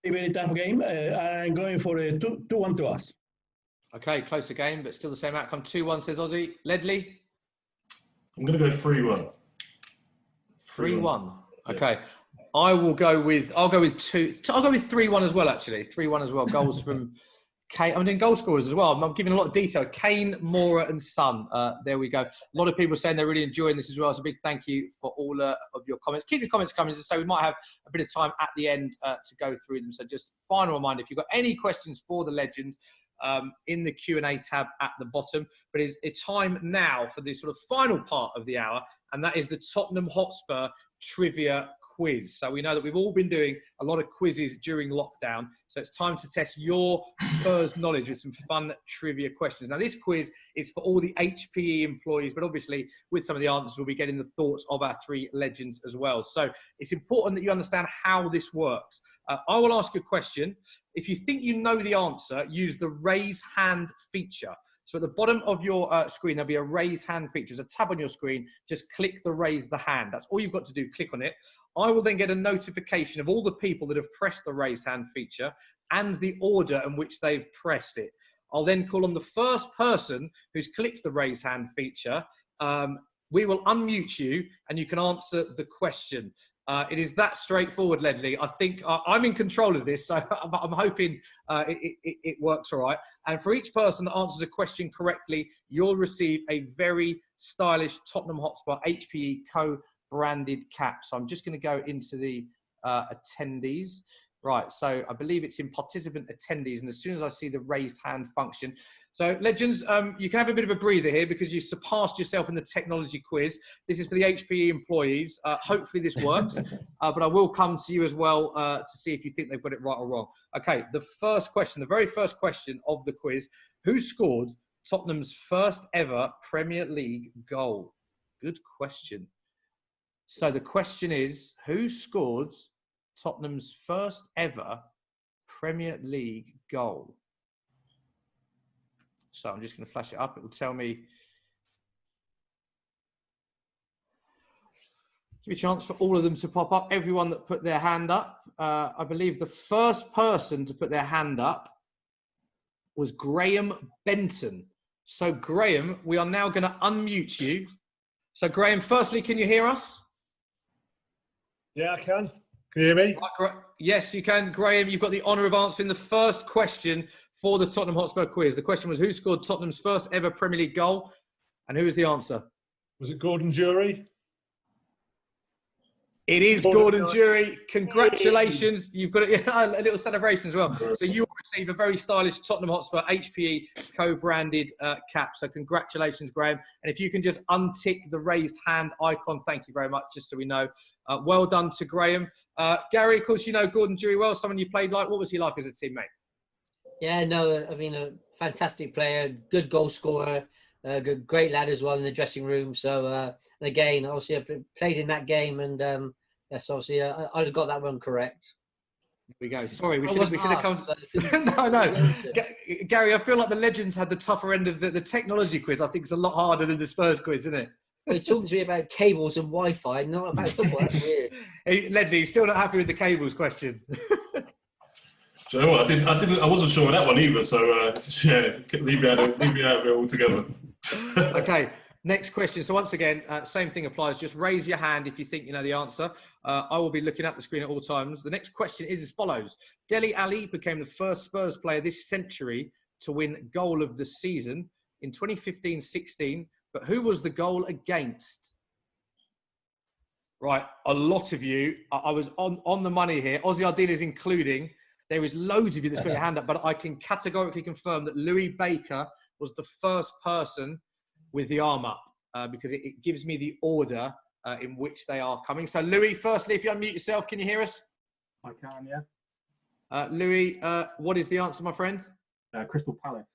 very tough game. I'm going for a 2-1 to us. Okay, closer game, but still the same outcome. 2-1, says Ozzy. Ledley? I'm going to go 3-1. 3-1. Okay. Yeah. I'll go with 3-1 as well, actually. 3-1 as well. Goals from Kane. I'm doing goal scorers as well. I'm giving a lot of detail. Kane, Moura and Son. There we go. A lot of people saying they're really enjoying this as well. So a big thank you for all of your comments. Keep your comments coming. As I say, we might have a bit of time at the end to go through them. So just final reminder, if you've got any questions for the legends, in the Q&A tab at the bottom. But it's time now for the sort of final part of the hour, and that is the Tottenham Hotspur trivia quiz. So we know that we've all been doing a lot of quizzes during lockdown. So it's time to test your Spurs knowledge with some fun trivia questions. Now, this quiz is for all the HPE employees, but obviously with some of the answers, we'll be getting the thoughts of our three legends as well. So it's important that you understand how this works. I will ask you a question. If you think you know the answer, use the raise hand feature. So at the bottom of your screen, there'll be a raise hand feature. There's a tab on your screen. Just click the raise the hand. That's all you've got to do. Click on it. I will then get a notification of all the people that have pressed the raise hand feature and the order in which they've pressed it. I'll then call on the first person who's clicked the raise hand feature. We will unmute you and you can answer the question. It is that straightforward, Ledley. I think I'm in control of this, so I'm hoping it works all right. And for each person that answers a question correctly, you'll receive a very stylish Tottenham Hotspur HPE co-branded cap. So I'm just going to go into the attendees. Right, so I believe it's in participant attendees, and as soon as I see the raised hand function. So, legends, you can have a bit of a breather here because you surpassed yourself in the technology quiz. This is for the HPE employees. Hopefully this works, but I will come to you as well to see if you think they've got it right or wrong. Okay, the first question, the very first question of the quiz, who scored Tottenham's first ever Premier League goal? Good question. So the question is, who scored Tottenham's first ever Premier League goal? So I'm just going to flash it up. It will tell me. Give me a chance for all of them to pop up. Everyone that put their hand up. I believe the first person to put their hand up was Graham Benton. So Graham, we are now going to unmute you. So Graham, firstly, can you hear us? Yeah, I can. Can you hear me? Yes, you can. Graham, you've got the honour of answering the first question for the Tottenham Hotspur quiz. The question was, who scored Tottenham's first ever Premier League goal? And who was the answer? Was it Gordon Jury? It is Gordon Jury. Congratulations. You've got a little celebration as well. So you will receive a very stylish Tottenham Hotspur HPE co-branded cap. So congratulations, Graham. And if you can just untick the raised hand icon, thank you very much, just so we know. Well done to Graham. Gary, of course, you know Gordon Jury well, someone you played like. What was he like as a teammate? Yeah, no, I mean, a fantastic player, good goal scorer, great lad as well in the dressing room. So, and again, obviously, I played in that game, and yes, obviously, I'd have got that one correct. There we go. Sorry, we should have come. So no. Gary, I feel like the legends had the tougher end of the technology quiz. I think it's a lot harder than the Spurs quiz, isn't it? You're talking to me about cables and Wi-Fi, not about football. That's weird. Hey, Ledley, you're still not happy with the cables question? Do you know what? I wasn't sure on that one either. So yeah, leave me out of it altogether. Okay, next question. So once again, same thing applies. Just raise your hand if you think you know the answer. I will be looking at the screen at all times. The next question is as follows. Dele Alli became the first Spurs player this century to win goal of the season in 2015-16. But who was the goal against? Right, a lot of you. I was on the money here. Ozzy Ardiles including. There is loads of you that's got your hand up, but I can categorically confirm that Louis Baker was the first person with the arm up because it gives me the order in which they are coming. So Louis, firstly, if you unmute yourself, can you hear us? I can, yeah. Louis, what is the answer, my friend? Crystal Palace.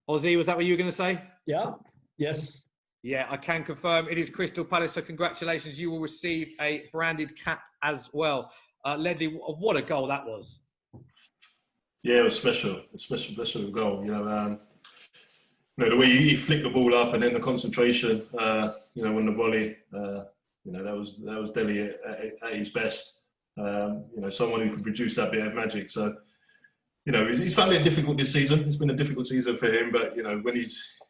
Ozzy, was that what you were going to say? Yeah. Yes. Yeah, I can confirm it is Crystal Palace. So congratulations. You will receive a branded cap as well. Ledley, what a goal that was. Yeah, it was special. A special goal. You know, the way he flicked the ball up and then the concentration, on the volley, that was Dele at his best. Someone who can produce that bit of magic. So, he's found it difficult this season. It's been a difficult season for him, but, when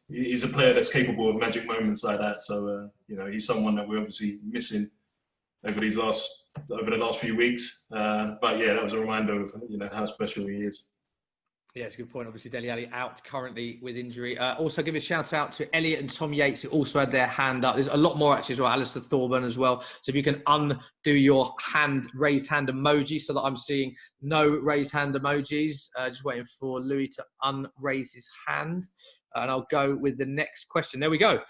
he's a player that's capable of magic moments like that. So, he's someone that we're obviously missing over the last few weeks. But yeah, that was a reminder of, how special he is. Yeah, it's a good point. Obviously, Dele Alli out currently with injury. Also, give a shout out to Elliot and Tom Yates, who also had their hand up. There's a lot more actually as well. Alistair Thorburn as well. So if you can undo your raised hand emoji so that I'm seeing no raised hand emojis. Just waiting for Louis to unraise his hand. And I'll go with the next question. There we go.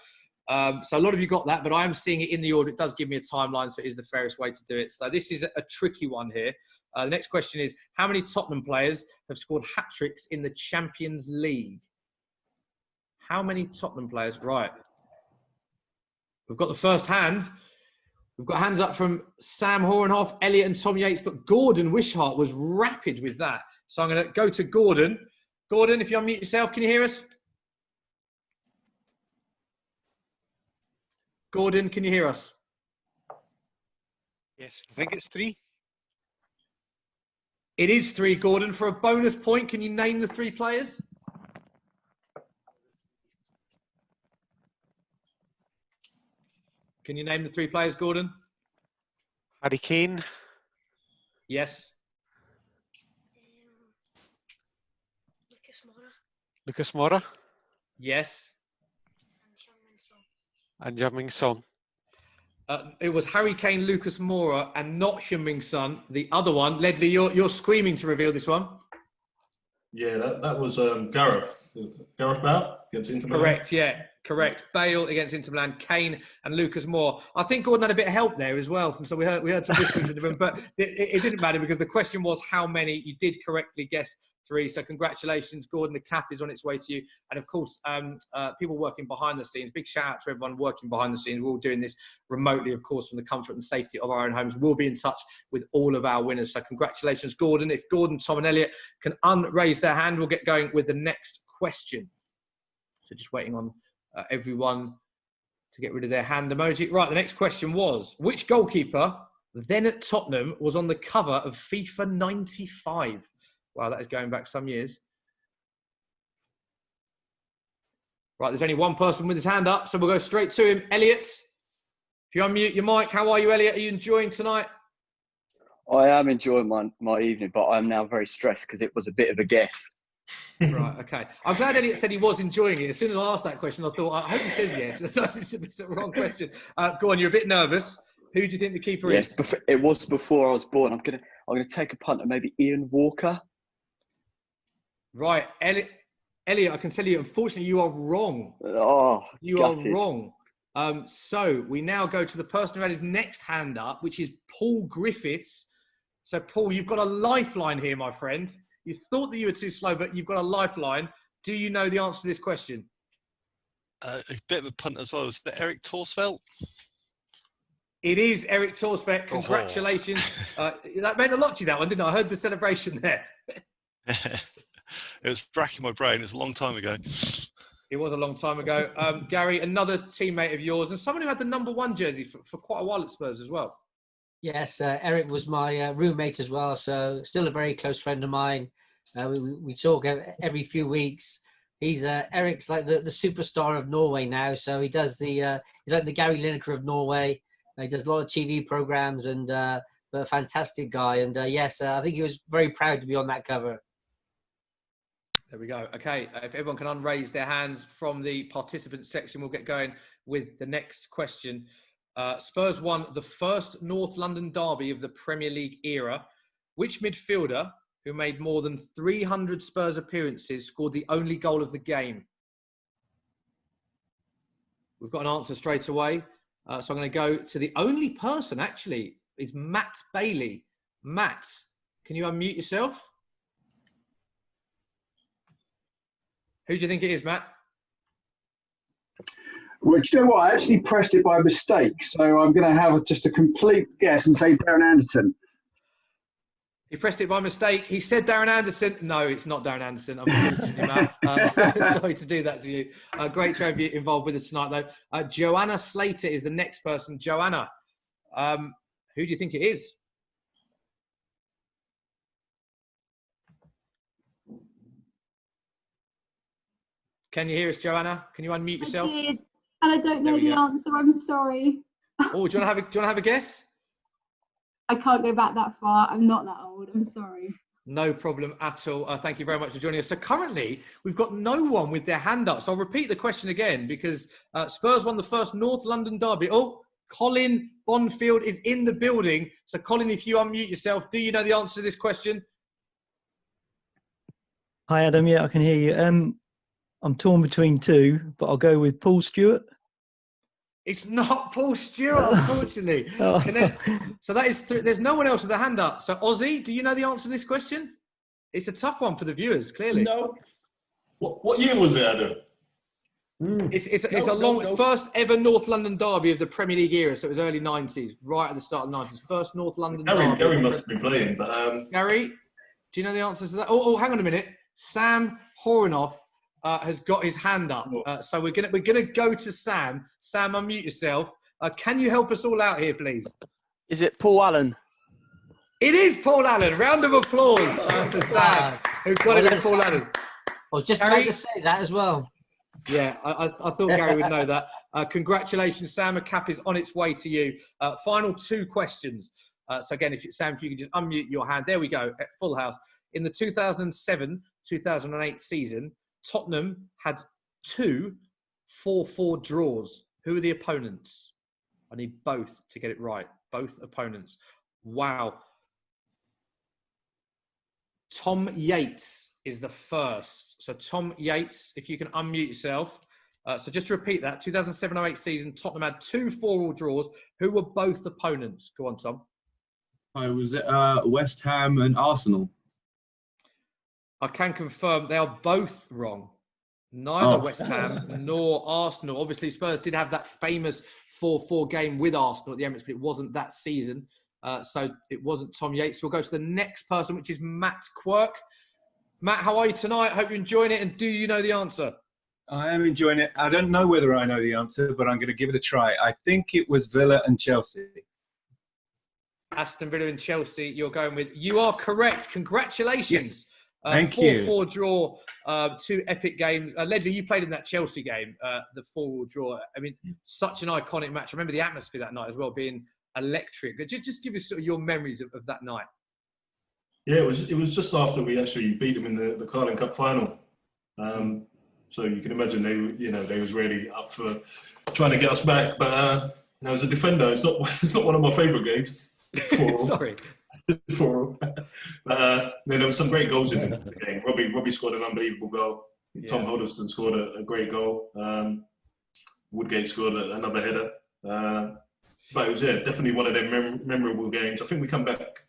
So a lot of you got that, but I am seeing it in the order. It does give me a timeline, so it is the fairest way to do it. So this is a tricky one here. The next question is, how many Tottenham players have scored hat-tricks in the Champions League? How many Tottenham players? Right. We've got the first hand. We've got hands up from Sam Horenhoff, Elliot and Tom Yates, but Gordon Wishart was rapid with that. So I'm going to go to Gordon. Gordon, if you unmute yourself, can you hear us? Gordon, can you hear us? Yes, I think it's 3. It is 3, Gordon. For a bonus point, can you name the 3 players? Can you name the 3 players, Gordon? Harry Kane. Yes. Lucas Moura. Yes. And Heung-min Son. It was Harry Kane, Lucas Moura, and not Heung-min Son. The other one, Ledley, you're screaming to reveal this one. Yeah, that was Gareth Bale against Inter Milan. Correct, yeah, correct. Bale against Inter Milan, Kane and Lucas Moura. I think Gordon had a bit of help there as well. So we heard some whisperings in the room, but it didn't matter because the question was how many. You did correctly guess 3. So congratulations, Gordon. The cap is on its way to you. And of course, people working behind the scenes. Big shout out to everyone working behind the scenes. We're all doing this remotely, of course, from the comfort and safety of our own homes. We'll be in touch with all of our winners. So congratulations, Gordon. If Gordon, Tom and Elliot can unraise their hand, we'll get going with the next question. So just waiting on everyone to get rid of their hand emoji. Right, the next question was, which goalkeeper then at Tottenham was on the cover of FIFA 95? Wow, that is going back some years. Right, there's only one person with his hand up, so we'll go straight to him. Elliot, if you unmute your mic, how are you, Elliot? Are you enjoying tonight? I am enjoying my evening, but I'm now very stressed because it was a bit of a guess. Right, okay. I'm glad Elliot said he was enjoying it. As soon as I asked that question, I thought, I hope he says yes. It's a wrong question. Go on, you're a bit nervous. Who do you think the keeper is? It was before I was born. I'm gonna take a punt at maybe Ian Walker. Right, Elliot, I can tell you, unfortunately, you are wrong. Oh, you gutted. are wrong. So we now go to the person who had his next hand up, which is Paul Griffiths. So, Paul, you've got a lifeline here, my friend. You thought that you were too slow, but you've got a lifeline. Do you know the answer to this question? A bit of a punt as well. Is it Eric Torsfeldt? It is Eric Torsfeldt. Congratulations. That meant a lot to you, that one, didn't it? I heard the celebration there. It was racking my brain. It was a long time ago. It was a long time ago. Gary, another teammate of yours and someone who had the #1 jersey for quite a while at Spurs as well. Yes, Eric was my roommate as well, so still a very close friend of mine. We talk every few weeks. He's Eric's like the superstar of Norway now, so he does he's like the Gary Lineker of Norway. He does a lot of TV programs and a fantastic guy. And yes, I think he was very proud to be on that cover. There we go. Okay, if everyone can unraise their hands from the participants section, we'll get going with the next question. Spurs won the first North London derby of the Premier League era. Which midfielder who made more than 300 Spurs appearances scored the only goal of the game? We've got an answer straight away. So I'm going to go to the only person, actually, is Matt Bailey. Matt, can you unmute yourself? Who do you think it is, Matt? Well, do you know what? I actually pressed it by mistake, so I'm going to have just a complete guess and say Darren Anderson. He pressed it by mistake. He said Darren Anderson. No, it's not Darren Anderson, unfortunately, Matt. Sorry to do that to you. Great to have you involved with us tonight, though. Joanna Slater is the next person. Joanna, who do you think it is? Can you hear us, Joanna? Can you unmute yourself? I did, and I don't know the answer. I'm sorry. Oh, do you want to have a guess? I can't go back that far. I'm not that old. I'm sorry. No problem at all. Thank you very much for joining us. So currently, we've got no one with their hand up. So I'll repeat the question again because Spurs won the first North London derby. Oh, Colin Bonfield is in the building. So Colin, if you unmute yourself, do you know the answer to this question? Hi, Adam. Yeah, I can hear you. I'm torn between two, but I'll go with Paul Stewart. It's not Paul Stewart, unfortunately. Oh. So that is there's no one else with a hand up. So Ozzy, do you know the answer to this question? It's a tough one for the viewers, clearly. No. What year was it, Adam? It's a long first ever North London derby of the Premier League era, so it was early 90s, right at the start of the 90s. First North London derby. Gary must have been playing, but Gary, do you know the answer to that? Oh, hang on a minute. Sam Horinoff has got his hand up, so we're gonna go to Sam. Sam, unmute yourself. Can you help us all out here, please? Is it Paul Allen? It is Paul Allen. Round of applause for Sam, who got it with Paul Allen. I was just about to say that as well. Yeah, I thought Gary would know that. Congratulations, Sam. A cap is on its way to you. Final 2 questions. So again, Sam, if you can just unmute your hand. There we go, at full house. In the 2007-2008 season, Tottenham had 2 4-4 draws. Who are the opponents? I need both to get it right. Both opponents. Wow. Tom Yates is the first. So Tom Yates, if you can unmute yourself. So just to repeat that, 2007-08 season, Tottenham had 2 4-all draws. Who were both opponents? Go on, Tom. Was it West Ham and Arsenal? I can confirm they are both wrong. Neither West Ham nor Arsenal. Obviously, Spurs did have that famous 4-4 game with Arsenal at the Emirates, but it wasn't that season. So it wasn't Tom Yates. So we'll go to the next person, which is Matt Quirk. Matt, how are you tonight? Hope you're enjoying it. And do you know the answer? I am enjoying it. I don't know whether I know the answer, but I'm going to give it a try. I think it was Villa and Chelsea. Aston Villa and Chelsea, you're going with. You are correct. Congratulations. Yes. Thank you. 4-4 draw, 2 epic games. Ledley, you played in that Chelsea game, the 4-4 draw. I mean, such an iconic match. I remember the atmosphere that night as well being electric. Just give us sort of your memories of that night. yeah, it was just after we actually beat them in the Carling Cup final. So you can imagine they was really up for trying to get us back. But as a defender, it's not one of my favourite games. Sorry. Then there was some great goals in the game. Robbie scored an unbelievable goal. Yeah. Tom Huddleston scored a great goal. Woodgate scored another header. But it was definitely one of them memorable games. I think we come back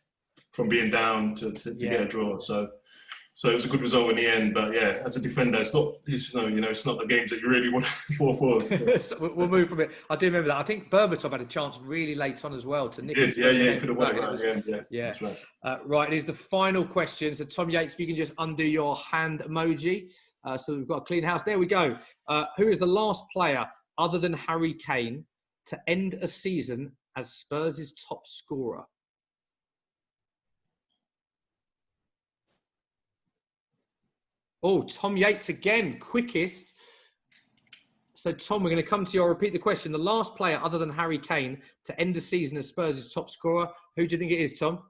from being down to get a draw. So it was a good result in the end. But yeah, as a defender, it's not the games that you really want 4-4. We'll move from it. I do remember that. I think Berbatov had a chance really late on as well to nick it. Yeah, he could have won it right at the end. Yeah. That's right. Right, it is the final question. So Tom Yates, if you can just undo your hand emoji. So we've got a clean house. There we go. Who is the last player other than Harry Kane to end a season as Spurs' top scorer? Oh, Tom Yates again, quickest. So, Tom, we're going to come to you. I'll repeat the question. The last player other than Harry Kane to end the season as Spurs' top scorer. Who do you think it is, Tom?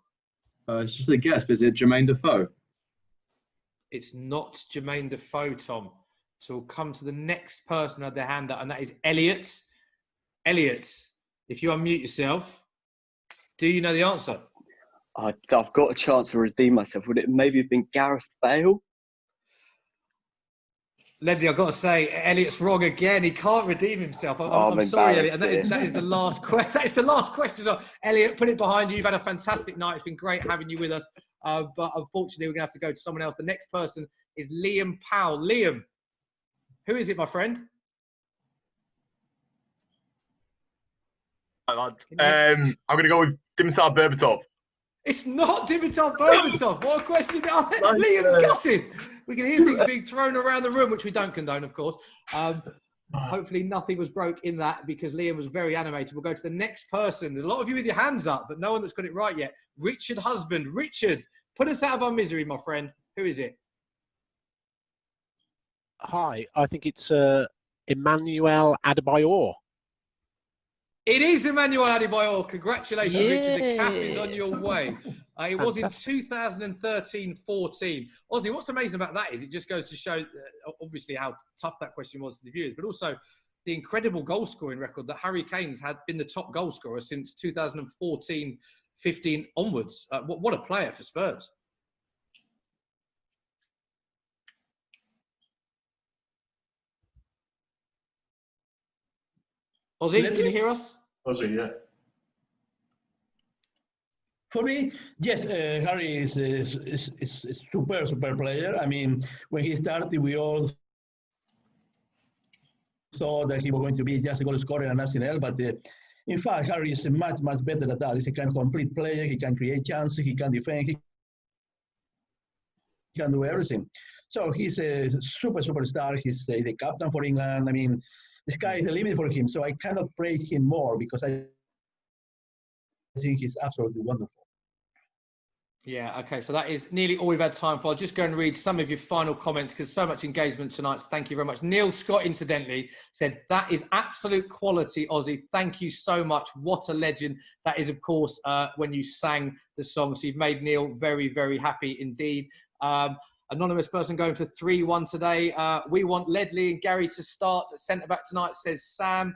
It's just a guess, but is it Jermaine Defoe? It's not Jermaine Defoe, Tom. So we'll come to the next person who had their hand up, and that is Elliot. Elliot, if you unmute yourself, do you know the answer? I've got a chance to redeem myself. Would it maybe have been Gareth Bale? Ledley, I've got to say, Elliot's wrong again. He can't redeem himself. I'm sorry, Elliot. And that is the last question. That is the last question. So, Elliot, put it behind you. You've had a fantastic night. It's been great having you with us. But unfortunately, we're going to have to go to someone else. The next person is Liam Powell. Liam, who is it, my friend? I'm going to go with Dimitar Berbatov. It's not Dimitar Berbatov. What a question. Liam's gutted. We can hear things being thrown around the room, which we don't condone, of course. Hopefully nothing was broke in that because Liam was very animated. We'll go to the next person. There's a lot of you with your hands up, but no one that's got it right yet. Richard Husband. Richard, put us out of our misery, my friend. Who is it? Hi, I think it's Emmanuel Adebayor. It is Emmanuel Adebayor. Congratulations, Richard. The cap is on your way. It was in 2013-14. Ozzy, what's amazing about that is it just goes to show, obviously, how tough that question was to the viewers, but also the incredible goal-scoring record that Harry Kane's had been the top goal scorer since 2014-15 onwards. What a player for Spurs. Ozzy, can you hear us? Ozzy, yeah. For me, yes, Harry is super player. I mean, when he started, we all thought that he was going to be just a goal scorer and nothing else. But in fact, Harry is much better than that. He's a kind of complete player. He can create chances. He can defend. He can do everything. So he's a superstar. He's the captain for England. I mean, the sky is the limit for him. So I cannot praise him more because I think he's absolutely wonderful. Yeah, okay, so that is nearly all we've had time for. I'll just go and read some of your final comments because so much engagement tonight. So thank you very much. Neil Scott, incidentally, said, that is absolute quality, Ozzy. Thank you so much. What a legend. That is, of course, when you sang the song. So you've made Neil very, very happy indeed. Anonymous person going for 3-1 today. We want Ledley and Gary to start at centre-back tonight, says Sam.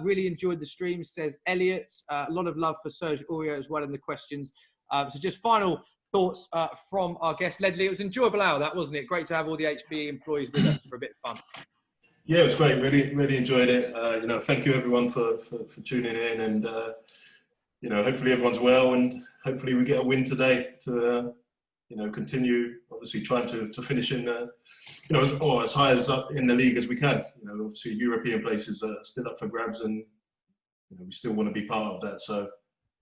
Really enjoyed the stream, says Elliot. A lot of love for Serge Aurier as well in the questions. So just final thoughts from our guest, Ledley. It was an enjoyable hour, that, wasn't it? Great to have all the HPE employees with us for a bit of fun. Yeah, it was great. Really enjoyed it. Thank you everyone for tuning in, and hopefully everyone's well, and hopefully we get a win today to continue obviously trying to finish in as high as up in the league as we can. Obviously European places are still up for grabs, and we still want to be part of that. So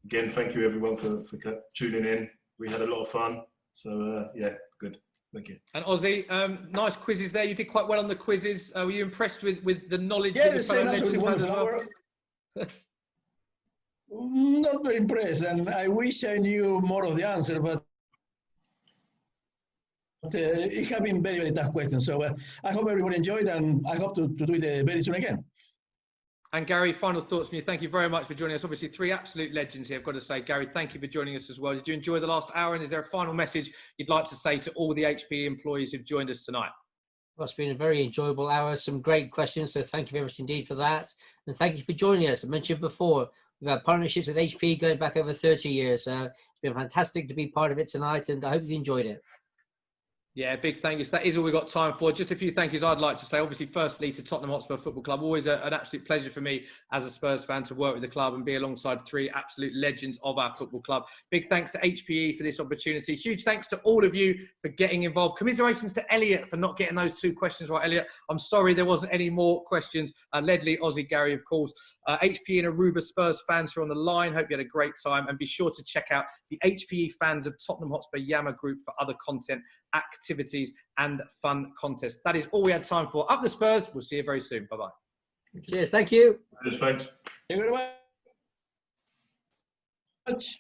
again, thank you everyone for tuning in. We had a lot of fun. So yeah, good. Thank you. And Ozzy, nice quizzes there. You did quite well on the quizzes. Were you impressed with the knowledge Yeah, that your fellow legends had as well? Not very impressed, and I wish I knew more of the answer, but it has been very tough questions. So I hope everyone enjoyed, and I hope to do it very soon again. And Gary, final thoughts from you. Thank you very much for joining us. Obviously, three absolute legends here, I've got to say. Gary, thank you for joining us as well. Did you enjoy the last hour? And is there a final message you'd like to say to all the HPE employees who've joined us tonight? Well, it's been a very enjoyable hour. Some great questions. So thank you very much indeed for that. And thank you for joining us. I mentioned before, we've had partnerships with HPE going back over 30 years. It's been fantastic to be part of it tonight, and I hope you enjoyed it. Yeah, big thank yous. That is all we've got time for. Just a few thank yous I'd like to say. Obviously, firstly, to Tottenham Hotspur Football Club. Always an absolute pleasure for me as a Spurs fan to work with the club and be alongside three absolute legends of our football club. Big thanks to HPE for this opportunity. Huge thanks to all of you for getting involved. Commiserations to Elliot for not getting those two questions right. Elliot, I'm sorry there wasn't any more questions. Ledley, Ozzy, Gary, of course. HPE and Aruba Spurs fans who are on the line. Hope you had a great time. And be sure to check out the HPE fans of Tottenham Hotspur Yama Group for other content, activities, and fun contests. That is all we had time for. Up the Spurs. We'll see you very soon. Bye-bye. Cheers. Thank you. Cheers, thanks. Thank you very much.